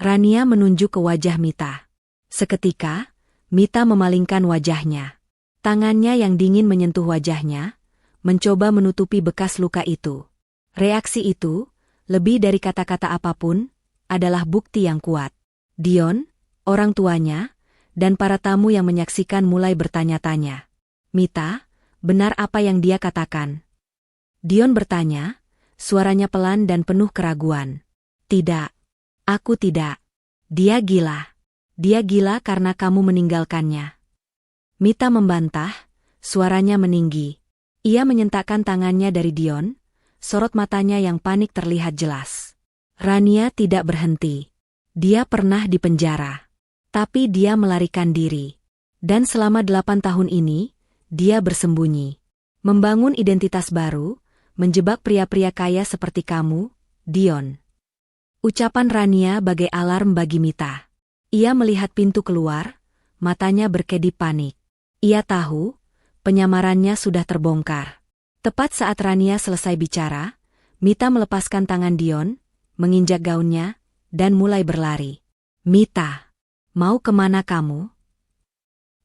Rania menunjuk ke wajah Mita. Seketika, Mita memalingkan wajahnya. Tangannya yang dingin menyentuh wajahnya, mencoba menutupi bekas luka itu. Reaksi itu, lebih dari kata-kata apapun, adalah bukti yang kuat. Dion, orang tuanya, dan para tamu yang menyaksikan mulai bertanya-tanya. Mita, benar apa yang dia katakan? Dion bertanya, suaranya pelan dan penuh keraguan. Tidak. Aku tidak. Dia gila. Dia gila karena kamu meninggalkannya. Mita membantah, suaranya meninggi. Ia menyentakkan tangannya dari Dion, sorot matanya yang panik terlihat jelas. Rania tidak berhenti. Dia pernah dipenjara. Tapi dia melarikan diri. Dan selama 8 tahun ini, dia bersembunyi. Membangun identitas baru, menjebak pria-pria kaya seperti kamu, Dion. Ucapan Rania bagai alarm bagi Mita. Ia melihat pintu keluar, matanya berkedip panik. Ia tahu, penyamarannya sudah terbongkar. Tepat saat Rania selesai bicara, Mita melepaskan tangan Dion, menginjak gaunnya, dan mulai berlari. Mita, mau kemana kamu?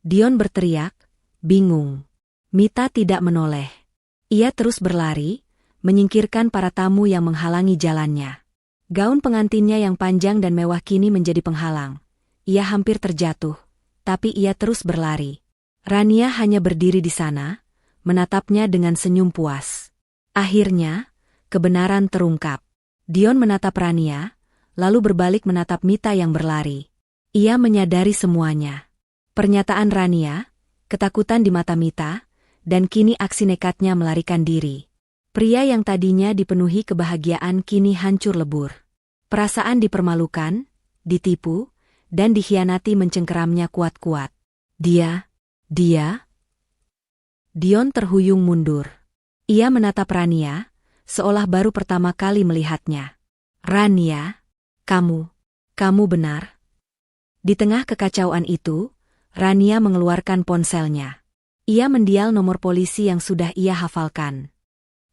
Dion berteriak, bingung. Mita tidak menoleh. Ia terus berlari, menyingkirkan para tamu yang menghalangi jalannya. Gaun pengantinnya yang panjang dan mewah kini menjadi penghalang. Ia hampir terjatuh, tapi ia terus berlari. Rania hanya berdiri di sana, menatapnya dengan senyum puas. Akhirnya, kebenaran terungkap. Dion menatap Rania, lalu berbalik menatap Mita yang berlari. Ia menyadari semuanya. Pernyataan Rania, ketakutan di mata Mita, dan kini aksi nekatnya melarikan diri. Pria yang tadinya dipenuhi kebahagiaan kini hancur lebur. Perasaan dipermalukan, ditipu, dan dikhianati mencengkeramnya kuat-kuat. Dia. Dion terhuyung mundur. Ia menatap Rania, seolah baru pertama kali melihatnya. Rania, kamu benar. Di tengah kekacauan itu, Rania mengeluarkan ponselnya. Ia mendial nomor polisi yang sudah ia hafalkan.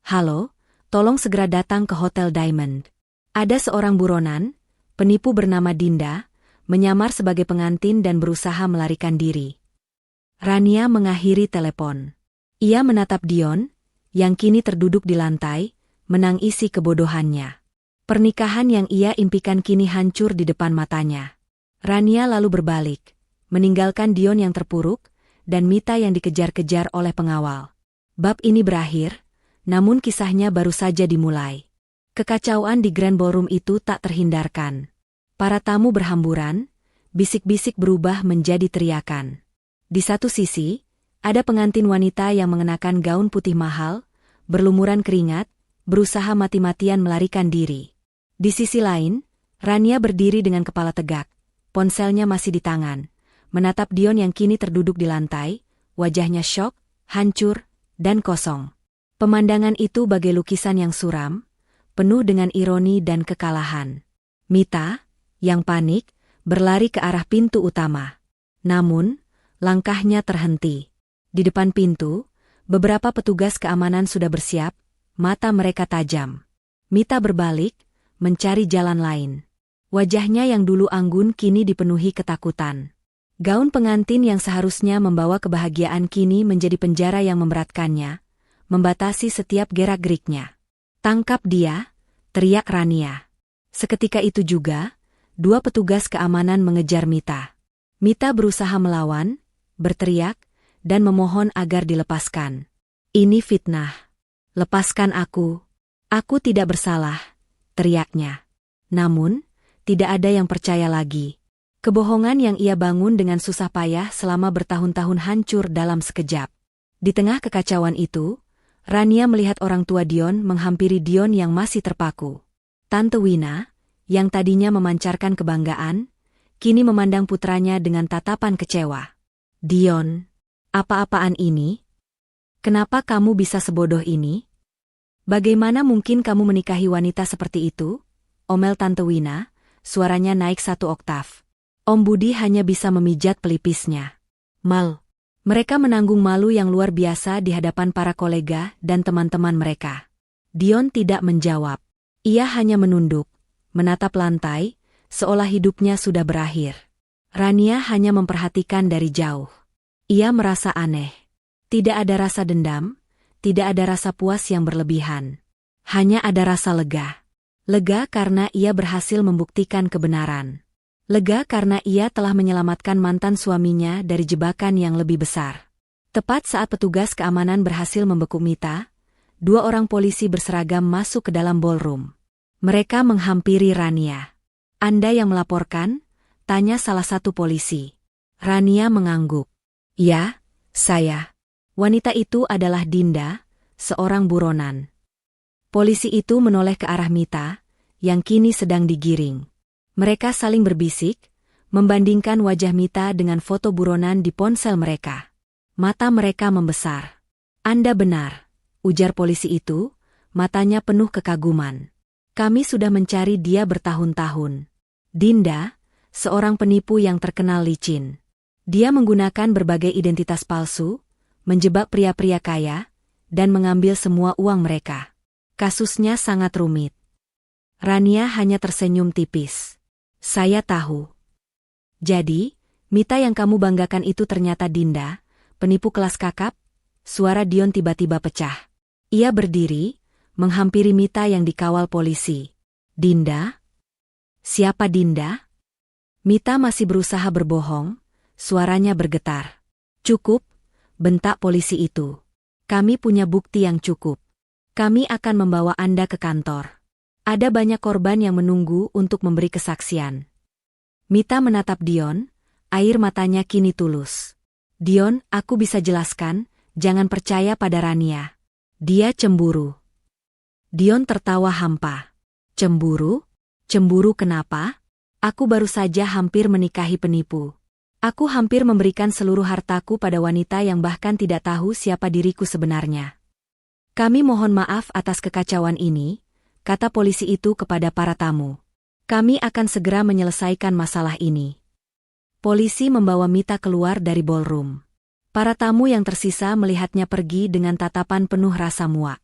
Halo, tolong segera datang ke Hotel Diamond. Ada seorang buronan, penipu bernama Dinda, menyamar sebagai pengantin dan berusaha melarikan diri. Rania mengakhiri telepon. Ia menatap Dion, yang kini terduduk di lantai, menangisi kebodohannya. Pernikahan yang ia impikan kini hancur di depan matanya. Rania lalu berbalik, meninggalkan Dion yang terpuruk, dan Mita yang dikejar-kejar oleh pengawal. Bab ini berakhir, namun kisahnya baru saja dimulai. Kekacauan di Grand Ballroom itu tak terhindarkan. Para tamu berhamburan, bisik-bisik berubah menjadi teriakan. Di satu sisi, ada pengantin wanita yang mengenakan gaun putih mahal, berlumuran keringat, berusaha mati-matian melarikan diri. Di sisi lain, Rania berdiri dengan kepala tegak, ponselnya masih di tangan, menatap Dion yang kini terduduk di lantai, wajahnya syok, hancur, dan kosong. Pemandangan itu bagai lukisan yang suram, penuh dengan ironi dan kekalahan. Mita, yang panik, berlari ke arah pintu utama. Namun, langkahnya terhenti. Di depan pintu, beberapa petugas keamanan sudah bersiap, mata mereka tajam. Mita berbalik, mencari jalan lain. Wajahnya yang dulu anggun kini dipenuhi ketakutan. Gaun pengantin yang seharusnya membawa kebahagiaan kini menjadi penjara yang memberatkannya, membatasi setiap gerak-geriknya. "Tangkap dia!" teriak Rania. Seketika itu juga, dua petugas keamanan mengejar Mita. Mita berusaha melawan, berteriak, dan memohon agar dilepaskan. "Ini fitnah. Lepaskan aku. Aku tidak bersalah," teriaknya. Namun, tidak ada yang percaya lagi. Kebohongan yang ia bangun dengan susah payah selama bertahun-tahun hancur dalam sekejap. Di tengah kekacauan itu, Rania melihat orang tua Dion menghampiri Dion yang masih terpaku. Tante Wina, yang tadinya memancarkan kebanggaan, kini memandang putranya dengan tatapan kecewa. "Dion, apa-apaan ini? Kenapa kamu bisa sebodoh ini? Bagaimana mungkin kamu menikahi wanita seperti itu?" omel Tante Wina, suaranya naik 1 oktav. Om Budi hanya bisa memijat pelipisnya. Mereka menanggung malu yang luar biasa di hadapan para kolega dan teman-teman mereka. Dion tidak menjawab. Ia hanya menunduk, menatap lantai, seolah hidupnya sudah berakhir. Rania hanya memperhatikan dari jauh. Ia merasa aneh. Tidak ada rasa dendam, tidak ada rasa puas yang berlebihan. Hanya ada rasa lega. Lega karena ia berhasil membuktikan kebenaran. Lega karena ia telah menyelamatkan mantan suaminya dari jebakan yang lebih besar. Tepat saat petugas keamanan berhasil membekuk Mita, 2 orang polisi berseragam masuk ke dalam ballroom. Mereka menghampiri Rania. "Anda yang melaporkan?" tanya salah satu polisi. Rania mengangguk. "Ya, saya." Wanita itu adalah Dinda, seorang buronan. Polisi itu menoleh ke arah Mita, yang kini sedang digiring. Mereka saling berbisik, membandingkan wajah Mita dengan foto buronan di ponsel mereka. Mata mereka membesar. "Anda benar," ujar polisi itu, matanya penuh kekaguman. "Kami sudah mencari dia bertahun-tahun." Dinda, seorang penipu yang terkenal licin. Dia menggunakan berbagai identitas palsu, menjebak pria-pria kaya, dan mengambil semua uang mereka. Kasusnya sangat rumit. Rania hanya tersenyum tipis. "Saya tahu." "Jadi, Mita yang kamu banggakan itu ternyata Dinda, penipu kelas kakap?" Suara Dion tiba-tiba pecah. Ia berdiri, menghampiri Mita yang dikawal polisi. "Dinda? Siapa Dinda?" Mita masih berusaha berbohong, suaranya bergetar. "Cukup," bentak polisi itu. "Kami punya bukti yang cukup. Kami akan membawa Anda ke kantor. Ada banyak korban yang menunggu untuk memberi kesaksian." Mita menatap Dion, air matanya kini tulus. "Dion, aku bisa jelaskan, jangan percaya pada Rania. Dia cemburu." Dion tertawa hampa. "Cemburu? Cemburu kenapa? Aku baru saja hampir menikahi penipu. Aku hampir memberikan seluruh hartaku pada wanita yang bahkan tidak tahu siapa diriku sebenarnya. Kami mohon maaf atas kekacauan ini," kata polisi itu kepada para tamu. "Kami akan segera menyelesaikan masalah ini." Polisi membawa Mita keluar dari ballroom. Para tamu yang tersisa melihatnya pergi dengan tatapan penuh rasa muak.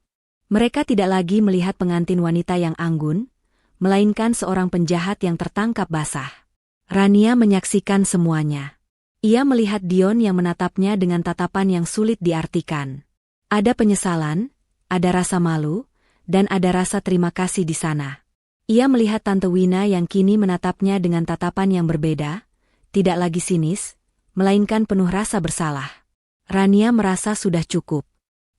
Mereka tidak lagi melihat pengantin wanita yang anggun, melainkan seorang penjahat yang tertangkap basah. Rania menyaksikan semuanya. Ia melihat Dion yang menatapnya dengan tatapan yang sulit diartikan. Ada penyesalan, ada rasa malu, dan ada rasa terima kasih di sana. Ia melihat Tante Wina yang kini menatapnya dengan tatapan yang berbeda, tidak lagi sinis, melainkan penuh rasa bersalah. Rania merasa sudah cukup.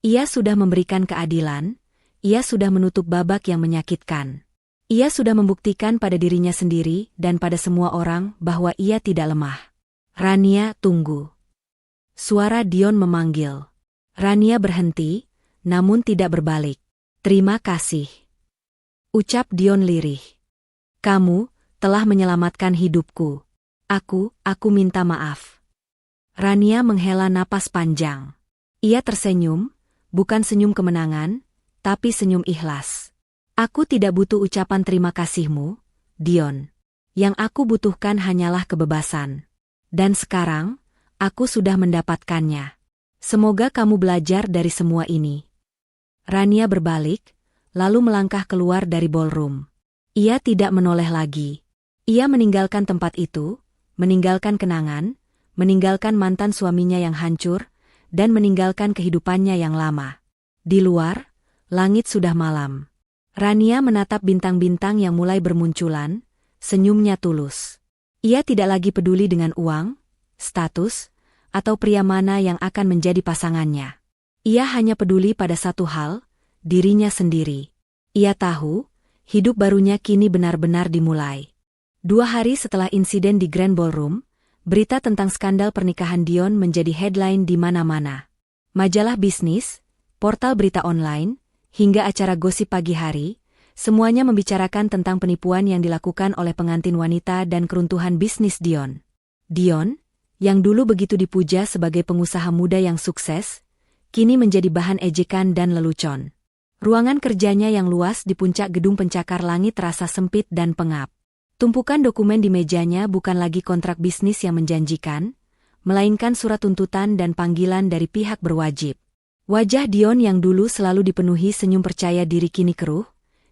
Ia sudah memberikan keadilan, ia sudah menutup babak yang menyakitkan. Ia sudah membuktikan pada dirinya sendiri dan pada semua orang bahwa ia tidak lemah. Rania, tunggu. Suara Dion memanggil. Rania berhenti, namun tidak berbalik. Terima kasih. Ucap Dion lirih. Kamu telah menyelamatkan hidupku. Aku minta maaf. Rania menghela napas panjang. Ia tersenyum, bukan senyum kemenangan, tapi senyum ikhlas. Aku tidak butuh ucapan terima kasihmu, Dion. Yang aku butuhkan hanyalah kebebasan. Dan sekarang, aku sudah mendapatkannya. Semoga kamu belajar dari semua ini. Rania berbalik, lalu melangkah keluar dari ballroom. Ia tidak menoleh lagi. Ia meninggalkan tempat itu, meninggalkan kenangan, meninggalkan mantan suaminya yang hancur, dan meninggalkan kehidupannya yang lama. Di luar, langit sudah malam. Rania menatap bintang-bintang yang mulai bermunculan, senyumnya tulus. Ia tidak lagi peduli dengan uang, status, atau pria mana yang akan menjadi pasangannya. Ia hanya peduli pada satu hal, dirinya sendiri. Ia tahu, hidup barunya kini benar-benar dimulai. 2 hari setelah insiden di Grand Ballroom, berita tentang skandal pernikahan Dion menjadi headline di mana-mana. Majalah bisnis, portal berita online, hingga acara gosip pagi hari, semuanya membicarakan tentang penipuan yang dilakukan oleh pengantin wanita dan keruntuhan bisnis Dion. Dion, yang dulu begitu dipuja sebagai pengusaha muda yang sukses, kini menjadi bahan ejekan dan lelucon. Ruangan kerjanya yang luas di puncak gedung pencakar langit terasa sempit dan pengap. Tumpukan dokumen di mejanya bukan lagi kontrak bisnis yang menjanjikan, melainkan surat tuntutan dan panggilan dari pihak berwajib. Wajah Dion yang dulu selalu dipenuhi senyum percaya diri kini keruh,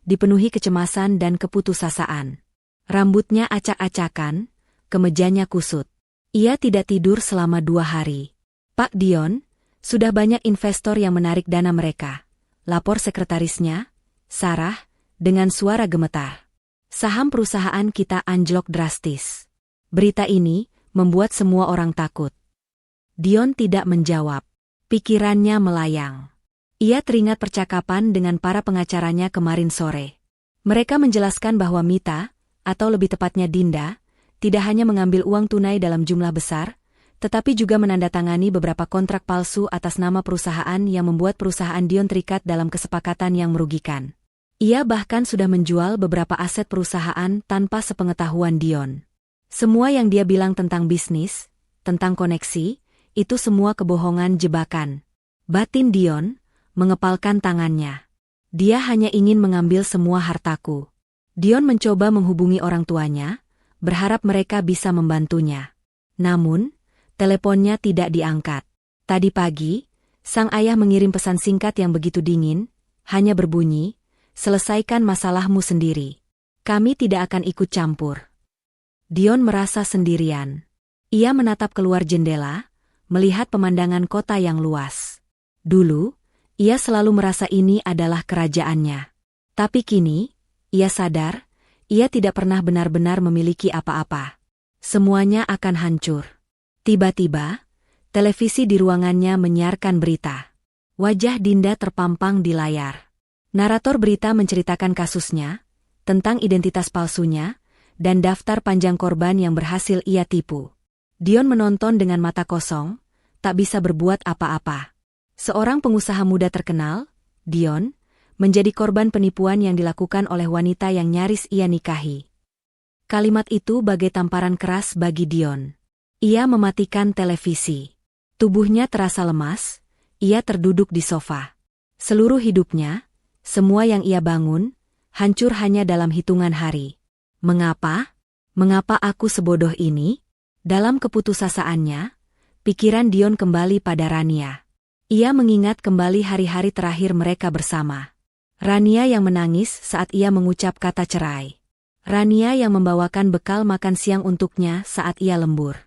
dipenuhi kecemasan dan keputusasaan. Rambutnya acak-acakan, kemejanya kusut. Ia tidak tidur selama 2 hari. Pak Dion, sudah banyak investor yang menarik dana mereka. Lapor sekretarisnya, Sarah, dengan suara gemetar. Saham perusahaan kita anjlok drastis. Berita ini membuat semua orang takut. Dion tidak menjawab. Pikirannya melayang. Ia teringat percakapan dengan para pengacaranya kemarin sore. Mereka menjelaskan bahwa Mita, atau lebih tepatnya Dinda, tidak hanya mengambil uang tunai dalam jumlah besar, tetapi juga menandatangani beberapa kontrak palsu atas nama perusahaan yang membuat perusahaan Dion terikat dalam kesepakatan yang merugikan. Ia bahkan sudah menjual beberapa aset perusahaan tanpa sepengetahuan Dion. Semua yang dia bilang tentang bisnis, tentang koneksi, itu semua kebohongan jebakan. Batin Dion mengepalkan tangannya. Dia hanya ingin mengambil semua hartaku. Dion mencoba menghubungi orang tuanya, berharap mereka bisa membantunya. Namun, teleponnya tidak diangkat. Tadi pagi, sang ayah mengirim pesan singkat yang begitu dingin, hanya berbunyi, "Selesaikan masalahmu sendiri. Kami tidak akan ikut campur." Dion merasa sendirian. Ia menatap keluar jendela, melihat pemandangan kota yang luas. Dulu, ia selalu merasa ini adalah kerajaannya. Tapi kini, ia sadar, ia tidak pernah benar-benar memiliki apa-apa. Semuanya akan hancur. Tiba-tiba, televisi di ruangannya menyiarkan berita. Wajah Dinda terpampang di layar. Narator berita menceritakan kasusnya, tentang identitas palsunya, dan daftar panjang korban yang berhasil ia tipu. Dion menonton dengan mata kosong, tak bisa berbuat apa-apa. Seorang pengusaha muda terkenal, Dion, menjadi korban penipuan yang dilakukan oleh wanita yang nyaris ia nikahi. Kalimat itu bagai tamparan keras bagi Dion. Ia mematikan televisi. Tubuhnya terasa lemas, ia terduduk di sofa. Seluruh hidupnya, semua yang ia bangun, hancur hanya dalam hitungan hari. Mengapa? Mengapa aku sebodoh ini? Dalam keputusasaannya, pikiran Dion kembali pada Rania. Ia mengingat kembali hari-hari terakhir mereka bersama. Rania yang menangis saat ia mengucap kata cerai. Rania yang membawakan bekal makan siang untuknya saat ia lembur.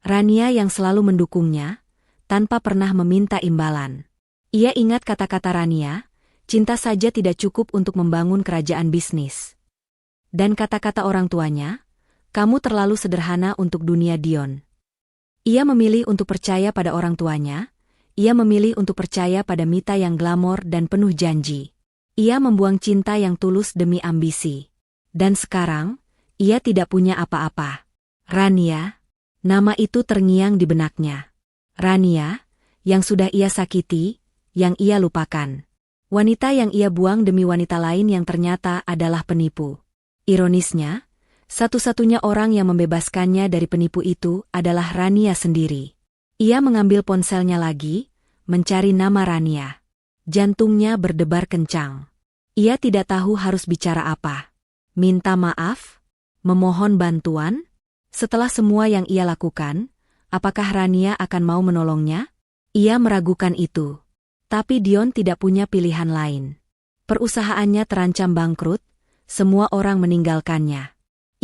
Rania yang selalu mendukungnya, tanpa pernah meminta imbalan. Ia ingat kata-kata Rania, cinta saja tidak cukup untuk membangun kerajaan bisnis. Dan kata-kata orang tuanya, kamu terlalu sederhana untuk dunia Dion. Ia memilih untuk percaya pada orang tuanya, ia memilih untuk percaya pada Mita yang glamor dan penuh janji. Ia membuang cinta yang tulus demi ambisi. Dan sekarang, ia tidak punya apa-apa. Rania, nama itu terngiang di benaknya. Rania, yang sudah ia sakiti, yang ia lupakan. Wanita yang ia buang demi wanita lain yang ternyata adalah penipu. Ironisnya, satu-satunya orang yang membebaskannya dari penipu itu adalah Rania sendiri. Ia mengambil ponselnya lagi, mencari nama Rania. Jantungnya berdebar kencang. Ia tidak tahu harus bicara apa. Minta maaf? Memohon bantuan? Setelah semua yang ia lakukan, apakah Rania akan mau menolongnya? Ia meragukan itu. Tapi Dion tidak punya pilihan lain. Perusahaannya terancam bangkrut, semua orang meninggalkannya.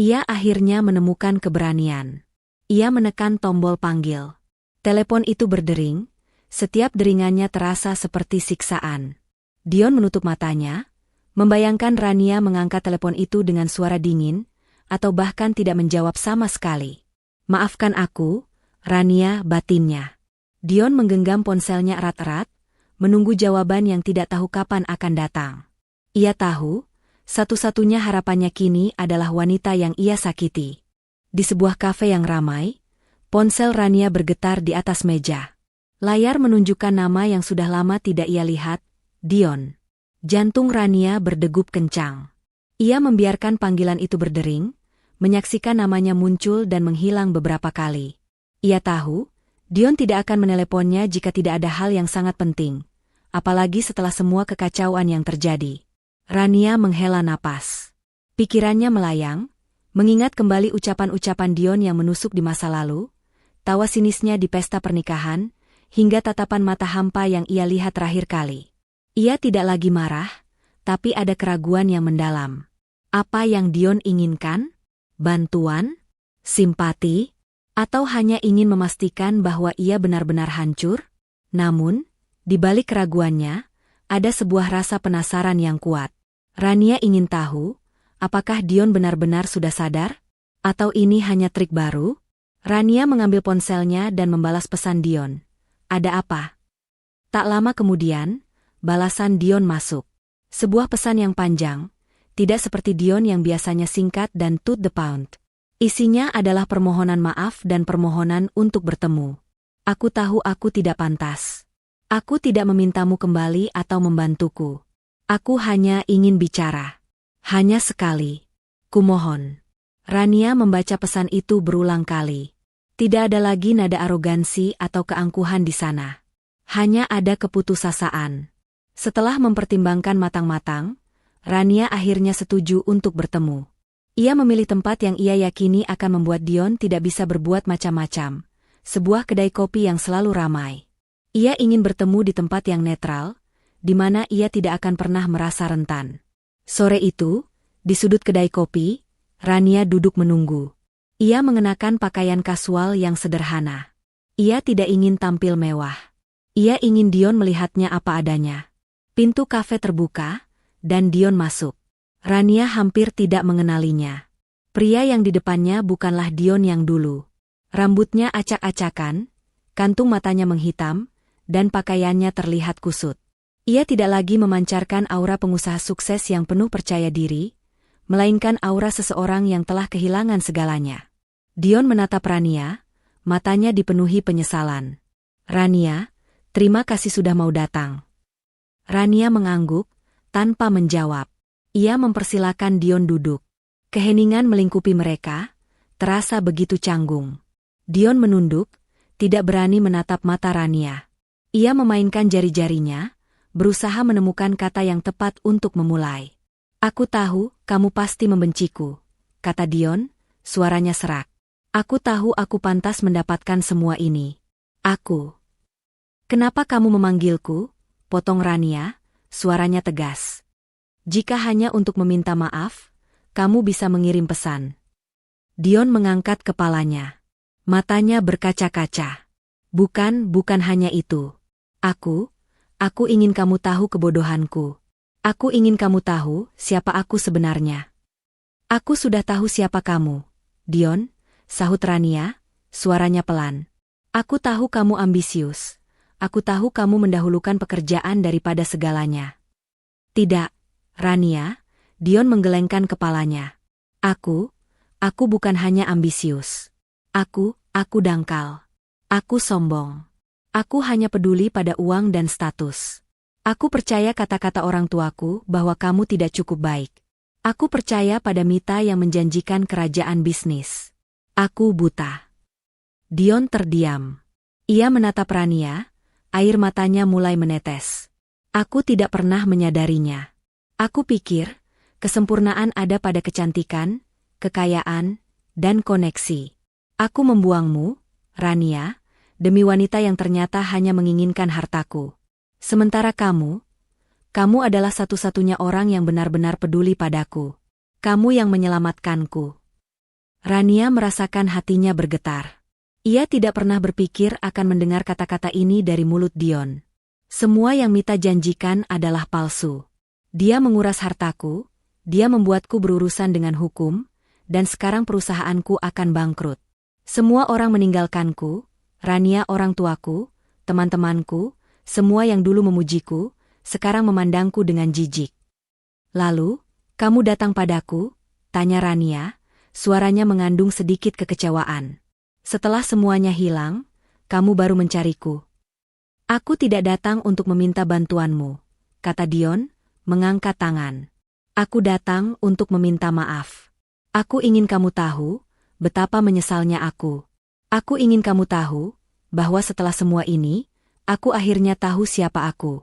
Ia akhirnya menemukan keberanian. Ia menekan tombol panggil. Telepon itu berdering, setiap deringannya terasa seperti siksaan. Dion menutup matanya, membayangkan Rania mengangkat telepon itu dengan suara dingin, atau bahkan tidak menjawab sama sekali. Maafkan aku, Rania, batinnya. Dion menggenggam ponselnya erat-erat, menunggu jawaban yang tidak tahu kapan akan datang. Ia tahu, satu-satunya harapannya kini adalah wanita yang ia sakiti. Di sebuah kafe yang ramai, ponsel Rania bergetar di atas meja. Layar menunjukkan nama yang sudah lama tidak ia lihat, Dion. Jantung Rania berdegup kencang. Ia membiarkan panggilan itu berdering, menyaksikan namanya muncul dan menghilang beberapa kali. Ia tahu, Dion tidak akan meneleponnya jika tidak ada hal yang sangat penting, apalagi setelah semua kekacauan yang terjadi. Rania menghela napas. Pikirannya melayang, mengingat kembali ucapan-ucapan Dion yang menusuk di masa lalu, tawa sinisnya di pesta pernikahan, hingga tatapan mata hampa yang ia lihat terakhir kali. Ia tidak lagi marah, tapi ada keraguan yang mendalam. Apa yang Dion inginkan? Bantuan? Simpati? Atau hanya ingin memastikan bahwa ia benar-benar hancur? Namun, di balik keraguannya, ada sebuah rasa penasaran yang kuat. Rania ingin tahu, apakah Dion benar-benar sudah sadar? Atau ini hanya trik baru? Rania mengambil ponselnya dan membalas pesan Dion. Ada apa? Tak lama kemudian, balasan Dion masuk. Sebuah pesan yang panjang, tidak seperti Dion yang biasanya singkat dan to the point. Isinya adalah permohonan maaf dan permohonan untuk bertemu. Aku tahu aku tidak pantas. Aku tidak memintamu kembali atau membantuku. Aku hanya ingin bicara. Hanya sekali. Kumohon. Rania membaca pesan itu berulang kali. Tidak ada lagi nada arogansi atau keangkuhan di sana. Hanya ada keputusasaan. Setelah mempertimbangkan matang-matang, Rania akhirnya setuju untuk bertemu. Ia memilih tempat yang ia yakini akan membuat Dion tidak bisa berbuat macam-macam. Sebuah kedai kopi yang selalu ramai. Ia ingin bertemu di tempat yang netral, di mana ia tidak akan pernah merasa rentan. Sore itu, di sudut kedai kopi, Rania duduk menunggu. Ia mengenakan pakaian kasual yang sederhana. Ia tidak ingin tampil mewah. Ia ingin Dion melihatnya apa adanya. Pintu kafe terbuka, dan Dion masuk. Rania hampir tidak mengenalinya. Pria yang di depannya bukanlah Dion yang dulu. Rambutnya acak-acakan, kantung matanya menghitam, dan pakaiannya terlihat kusut. Ia tidak lagi memancarkan aura pengusaha sukses yang penuh percaya diri, melainkan aura seseorang yang telah kehilangan segalanya. Dion menatap Rania, matanya dipenuhi penyesalan. Rania, terima kasih sudah mau datang. Rania mengangguk, tanpa menjawab. Ia mempersilakan Dion duduk. Keheningan melingkupi mereka, terasa begitu canggung. Dion menunduk, tidak berani menatap mata Rania. Ia memainkan jari-jarinya, berusaha menemukan kata yang tepat untuk memulai. Aku tahu, kamu pasti membenciku, kata Dion, suaranya serak. Aku tahu aku pantas mendapatkan semua ini. Aku. Kenapa kamu memanggilku? Potong Rania, suaranya tegas. Jika hanya untuk meminta maaf, kamu bisa mengirim pesan. Dion mengangkat kepalanya. Matanya berkaca-kaca. Bukan hanya itu. Aku ingin kamu tahu kebodohanku. Aku ingin kamu tahu siapa aku sebenarnya. Aku sudah tahu siapa kamu, Dion, sahut Rania, suaranya pelan. Aku tahu kamu ambisius. Aku tahu kamu mendahulukan pekerjaan daripada segalanya. Tidak, Rania, Dion menggelengkan kepalanya. Aku bukan hanya ambisius. Aku dangkal. Aku sombong. Aku hanya peduli pada uang dan status. Aku percaya kata-kata orang tuaku bahwa kamu tidak cukup baik. Aku percaya pada Mita yang menjanjikan kerajaan bisnis. Aku buta. Dion terdiam. Ia menatap Rania, air matanya mulai menetes. Aku tidak pernah menyadarinya. Aku pikir, kesempurnaan ada pada kecantikan, kekayaan, dan koneksi. Aku membuangmu, Rania, demi wanita yang ternyata hanya menginginkan hartaku. Sementara kamu adalah satu-satunya orang yang benar-benar peduli padaku. Kamu yang menyelamatkanku. Rania merasakan hatinya bergetar. Ia tidak pernah berpikir akan mendengar kata-kata ini dari mulut Dion. Semua yang Mita janjikan adalah palsu. Dia menguras hartaku, dia membuatku berurusan dengan hukum, dan sekarang perusahaanku akan bangkrut. Semua orang meninggalkanku, Rania orang tuaku, teman-temanku, semua yang dulu memujiku, sekarang memandangku dengan jijik. Lalu, kamu datang padaku, tanya Rania, suaranya mengandung sedikit kekecewaan. Setelah semuanya hilang, kamu baru mencariku. Aku tidak datang untuk meminta bantuanmu, kata Dion, mengangkat tangan. Aku datang untuk meminta maaf. Aku ingin kamu tahu betapa menyesalnya aku. Aku ingin kamu tahu bahwa setelah semua ini, aku akhirnya tahu siapa aku.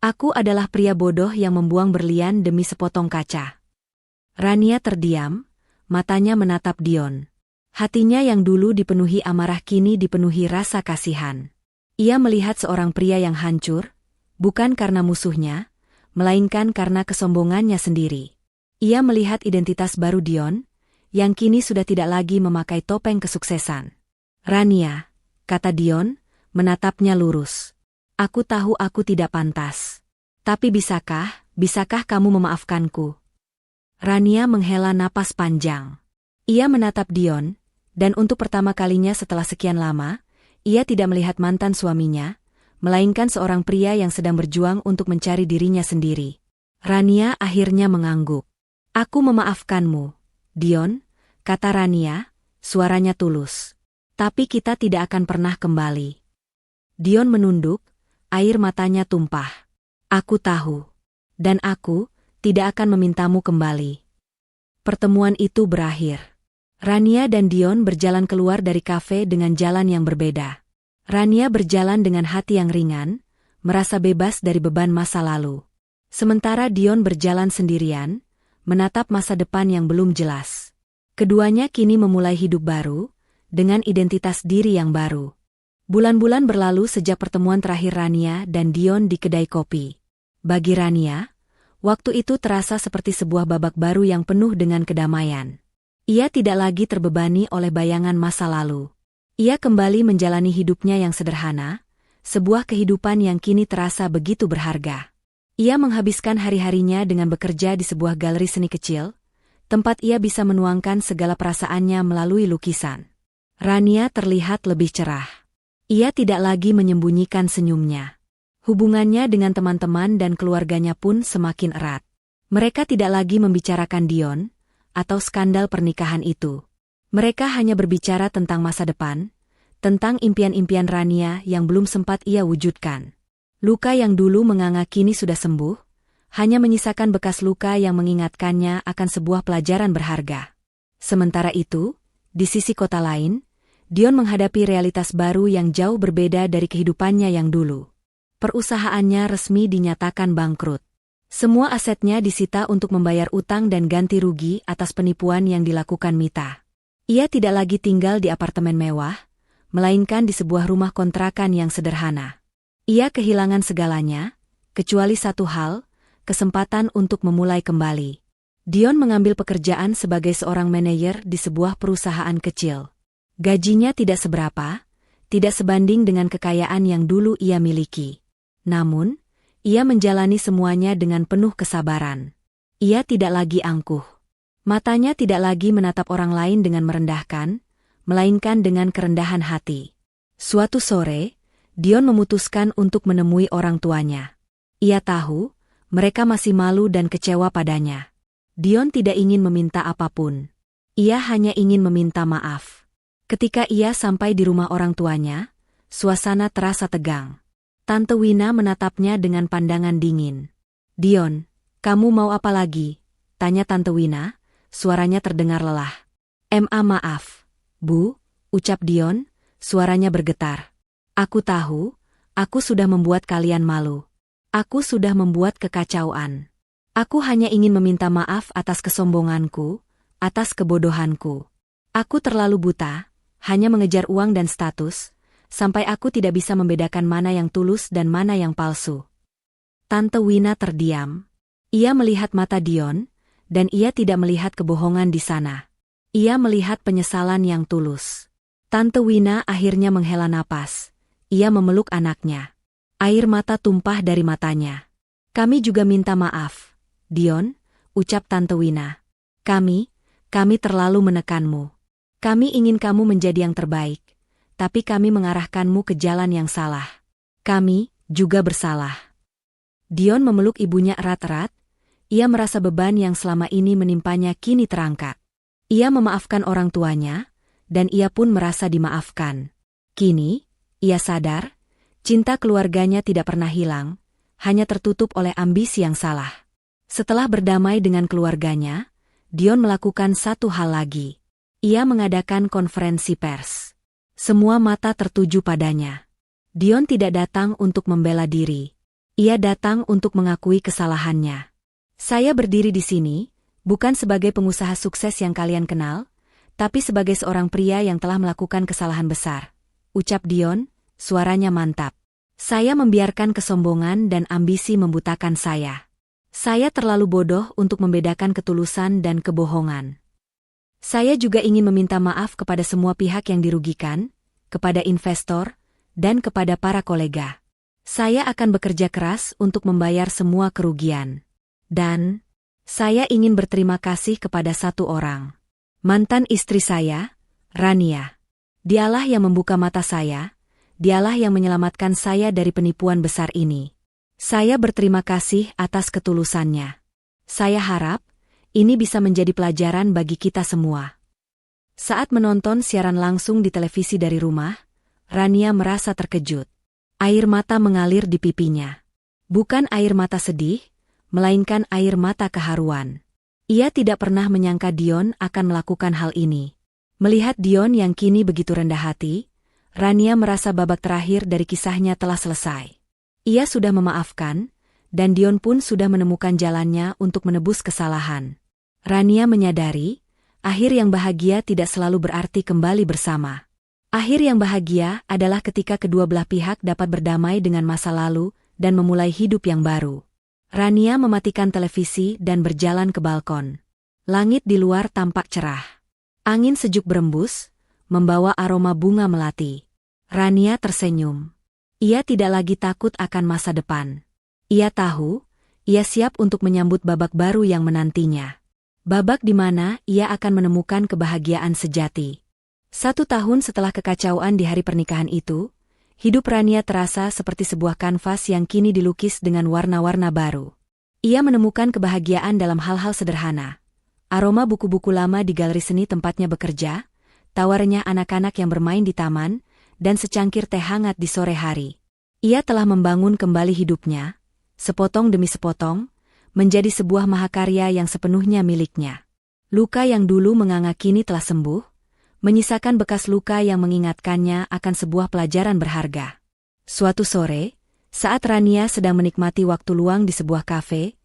Aku adalah pria bodoh yang membuang berlian demi sepotong kaca. Rania terdiam, matanya menatap Dion. Hatinya yang dulu dipenuhi amarah kini dipenuhi rasa kasihan. Ia melihat seorang pria yang hancur, bukan karena musuhnya, melainkan karena kesombongannya sendiri. Ia melihat identitas baru Dion, yang kini sudah tidak lagi memakai topeng kesuksesan. Rania, kata Dion, menatapnya lurus. Aku tahu aku tidak pantas. Tapi bisakah kamu memaafkanku? Rania menghela napas panjang. Ia menatap Dion, dan untuk pertama kalinya setelah sekian lama, ia tidak melihat mantan suaminya, melainkan seorang pria yang sedang berjuang untuk mencari dirinya sendiri. Rania akhirnya mengangguk. Aku memaafkanmu, Dion, kata Rania, suaranya tulus. Tapi kita tidak akan pernah kembali. Dion menunduk, air matanya tumpah. Aku tahu. Dan aku tidak akan memintamu kembali. Pertemuan itu berakhir. Rania dan Dion berjalan keluar dari kafe dengan jalan yang berbeda. Rania berjalan dengan hati yang ringan, merasa bebas dari beban masa lalu. Sementara Dion berjalan sendirian, menatap masa depan yang belum jelas. Keduanya kini memulai hidup baru, dengan identitas diri yang baru. Bulan-bulan berlalu sejak pertemuan terakhir Rania dan Dion di kedai kopi. Bagi Rania, waktu itu terasa seperti sebuah babak baru yang penuh dengan kedamaian. Ia tidak lagi terbebani oleh bayangan masa lalu. Ia kembali menjalani hidupnya yang sederhana, sebuah kehidupan yang kini terasa begitu berharga. Ia menghabiskan hari-harinya dengan bekerja di sebuah galeri seni kecil, tempat ia bisa menuangkan segala perasaannya melalui lukisan. Rania terlihat lebih cerah. Ia tidak lagi menyembunyikan senyumnya. Hubungannya dengan teman-teman dan keluarganya pun semakin erat. Mereka tidak lagi membicarakan Dion, atau skandal pernikahan itu. Mereka hanya berbicara tentang masa depan, tentang impian-impian Rania yang belum sempat ia wujudkan. Luka yang dulu menganga kini sudah sembuh, hanya menyisakan bekas luka yang mengingatkannya akan sebuah pelajaran berharga. Sementara itu, di sisi kota lain, Dion menghadapi realitas baru yang jauh berbeda dari kehidupannya yang dulu. Perusahaannya resmi dinyatakan bangkrut. Semua asetnya disita untuk membayar utang dan ganti rugi atas penipuan yang dilakukan Mita. Ia tidak lagi tinggal di apartemen mewah, melainkan di sebuah rumah kontrakan yang sederhana. Ia kehilangan segalanya, kecuali satu hal, kesempatan untuk memulai kembali. Dion mengambil pekerjaan sebagai seorang manajer di sebuah perusahaan kecil. Gajinya tidak seberapa, tidak sebanding dengan kekayaan yang dulu ia miliki. Namun, ia menjalani semuanya dengan penuh kesabaran. Ia tidak lagi angkuh. Matanya tidak lagi menatap orang lain dengan merendahkan, melainkan dengan kerendahan hati. Suatu sore, Dion memutuskan untuk menemui orang tuanya. Ia tahu, mereka masih malu dan kecewa padanya. Dion tidak ingin meminta apapun. Ia hanya ingin meminta maaf. Ketika ia sampai di rumah orang tuanya, suasana terasa tegang. Tante Wina menatapnya dengan pandangan dingin. "Dion, kamu mau apa lagi?" tanya Tante Wina, suaranya terdengar lelah. Maaf, Bu," ucap Dion, suaranya bergetar. "Aku tahu, aku sudah membuat kalian malu. Aku sudah membuat kekacauan. Aku hanya ingin meminta maaf atas kesombonganku, atas kebodohanku. Aku terlalu buta, hanya mengejar uang dan status, sampai aku tidak bisa membedakan mana yang tulus dan mana yang palsu." Tante Wina terdiam. Ia melihat mata Dion, dan ia tidak melihat kebohongan di sana. Ia melihat penyesalan yang tulus. Tante Wina akhirnya menghela napas. Ia memeluk anaknya. Air mata tumpah dari matanya. "Kami juga minta maaf, Dion," ucap Tante Wina. Kami terlalu menekanmu. Kami ingin kamu menjadi yang terbaik, tapi kami mengarahkanmu ke jalan yang salah. Kami juga bersalah." Dion memeluk ibunya erat-erat. Ia merasa beban yang selama ini menimpanya kini terangkat. Ia memaafkan orang tuanya, dan ia pun merasa dimaafkan. Kini, ia sadar, cinta keluarganya tidak pernah hilang, hanya tertutup oleh ambisi yang salah. Setelah berdamai dengan keluarganya, Dion melakukan satu hal lagi. Ia mengadakan konferensi pers. Semua mata tertuju padanya. Dion tidak datang untuk membela diri. Ia datang untuk mengakui kesalahannya. "Saya berdiri di sini, bukan sebagai pengusaha sukses yang kalian kenal, tapi sebagai seorang pria yang telah melakukan kesalahan besar," ucap Dion, suaranya mantap. "Saya membiarkan kesombongan dan ambisi membutakan saya. Saya terlalu bodoh untuk membedakan ketulusan dan kebohongan. Saya juga ingin meminta maaf kepada semua pihak yang dirugikan, kepada investor, dan kepada para kolega. Saya akan bekerja keras untuk membayar semua kerugian. Dan saya ingin berterima kasih kepada satu orang. Mantan istri saya, Rania. Dialah yang membuka mata saya, dialah yang menyelamatkan saya dari penipuan besar ini. Saya berterima kasih atas ketulusannya. Saya harap ini bisa menjadi pelajaran bagi kita semua." Saat menonton siaran langsung di televisi dari rumah, Rania merasa terkejut. Air mata mengalir di pipinya. Bukan air mata sedih, melainkan air mata keharuan. Ia tidak pernah menyangka Dion akan melakukan hal ini. Melihat Dion yang kini begitu rendah hati, Rania merasa babak terakhir dari kisahnya telah selesai. Ia sudah memaafkan, dan Dion pun sudah menemukan jalannya untuk menebus kesalahan. Rania menyadari, akhir yang bahagia tidak selalu berarti kembali bersama. Akhir yang bahagia adalah ketika kedua belah pihak dapat berdamai dengan masa lalu dan memulai hidup yang baru. Rania mematikan televisi dan berjalan ke balkon. Langit di luar tampak cerah. Angin sejuk berembus, membawa aroma bunga melati. Rania tersenyum. Ia tidak lagi takut akan masa depan. Ia tahu, ia siap untuk menyambut babak baru yang menantinya. Babak di mana ia akan menemukan kebahagiaan sejati. 1 tahun setelah kekacauan di hari pernikahan itu, hidup Rania terasa seperti sebuah kanvas yang kini dilukis dengan warna-warna baru. Ia menemukan kebahagiaan dalam hal-hal sederhana. Aroma buku-buku lama di galeri seni tempatnya bekerja, tawarnya anak-anak yang bermain di taman, dan secangkir teh hangat di sore hari. Ia telah membangun kembali hidupnya, sepotong demi sepotong, menjadi sebuah mahakarya yang sepenuhnya miliknya. Luka yang dulu menganga kini telah sembuh, menyisakan bekas luka yang mengingatkannya akan sebuah pelajaran berharga. Suatu sore, saat Rania sedang menikmati waktu luang di sebuah kafe,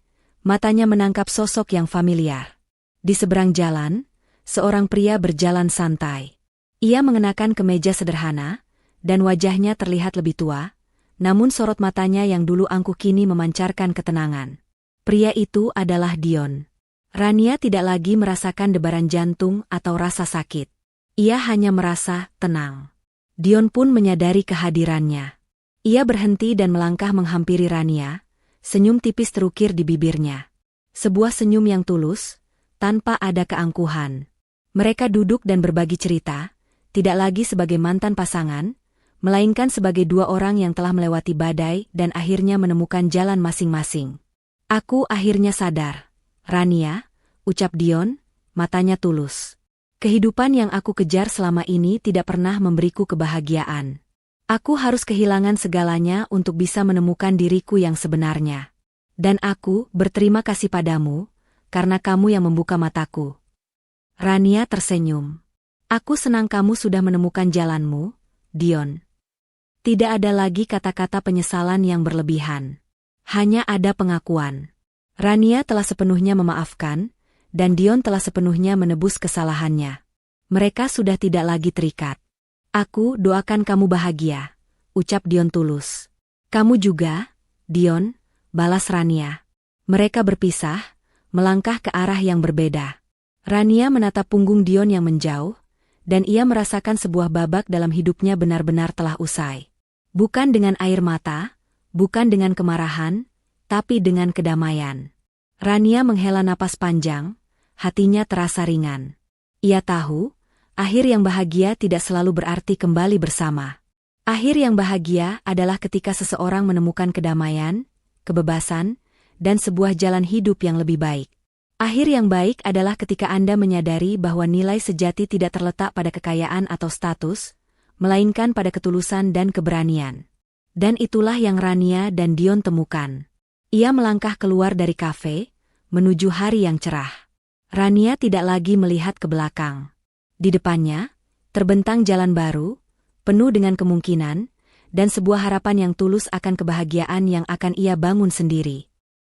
matanya menangkap sosok yang familiar. Di seberang jalan, seorang pria berjalan santai. Ia mengenakan kemeja sederhana, dan wajahnya terlihat lebih tua, namun sorot matanya yang dulu angkuh kini memancarkan ketenangan. Pria itu adalah Dion. Rania tidak lagi merasakan debaran jantung atau rasa sakit. Ia hanya merasa tenang. Dion pun menyadari kehadirannya. Ia berhenti dan melangkah menghampiri Rania, senyum tipis terukir di bibirnya. Sebuah senyum yang tulus, tanpa ada keangkuhan. Mereka duduk dan berbagi cerita, tidak lagi sebagai mantan pasangan, melainkan sebagai dua orang yang telah melewati badai dan akhirnya menemukan jalan masing-masing. "Aku akhirnya sadar, Rania," ucap Dion, matanya tulus. Kehidupan yang aku kejar selama ini tidak pernah memberiku kebahagiaan. Aku harus kehilangan segalanya untuk bisa menemukan diriku yang sebenarnya. Dan aku berterima kasih padamu, karena kamu yang membuka mataku. Rania tersenyum. Aku senang kamu sudah menemukan jalanmu, Dion. Tidak ada lagi kata-kata penyesalan yang berlebihan. Hanya ada pengakuan. Rania telah sepenuhnya memaafkan, dan Dion telah sepenuhnya menebus kesalahannya. Mereka sudah tidak lagi terikat. Aku doakan kamu bahagia, ucap Dion tulus. Kamu juga, Dion, balas Rania. Mereka berpisah, melangkah ke arah yang berbeda. Rania menatap punggung Dion yang menjauh, dan ia merasakan sebuah babak dalam hidupnya benar-benar telah usai. Bukan dengan air mata, bukan dengan kemarahan, tapi dengan kedamaian. Rania menghela napas panjang, hatinya terasa ringan. Ia tahu, akhir yang bahagia tidak selalu berarti kembali bersama. Akhir yang bahagia adalah ketika seseorang menemukan kedamaian, kebebasan, dan sebuah jalan hidup yang lebih baik. Akhir yang baik adalah ketika Anda menyadari bahwa nilai sejati tidak terletak pada kekayaan atau status, melainkan pada ketulusan dan keberanian. Dan itulah yang Rania dan Dion temukan. Ia melangkah keluar dari kafe, menuju hari yang cerah. Rania tidak lagi melihat ke belakang. Di depannya, terbentang jalan baru, penuh dengan kemungkinan, dan sebuah harapan yang tulus akan kebahagiaan yang akan ia bangun sendiri.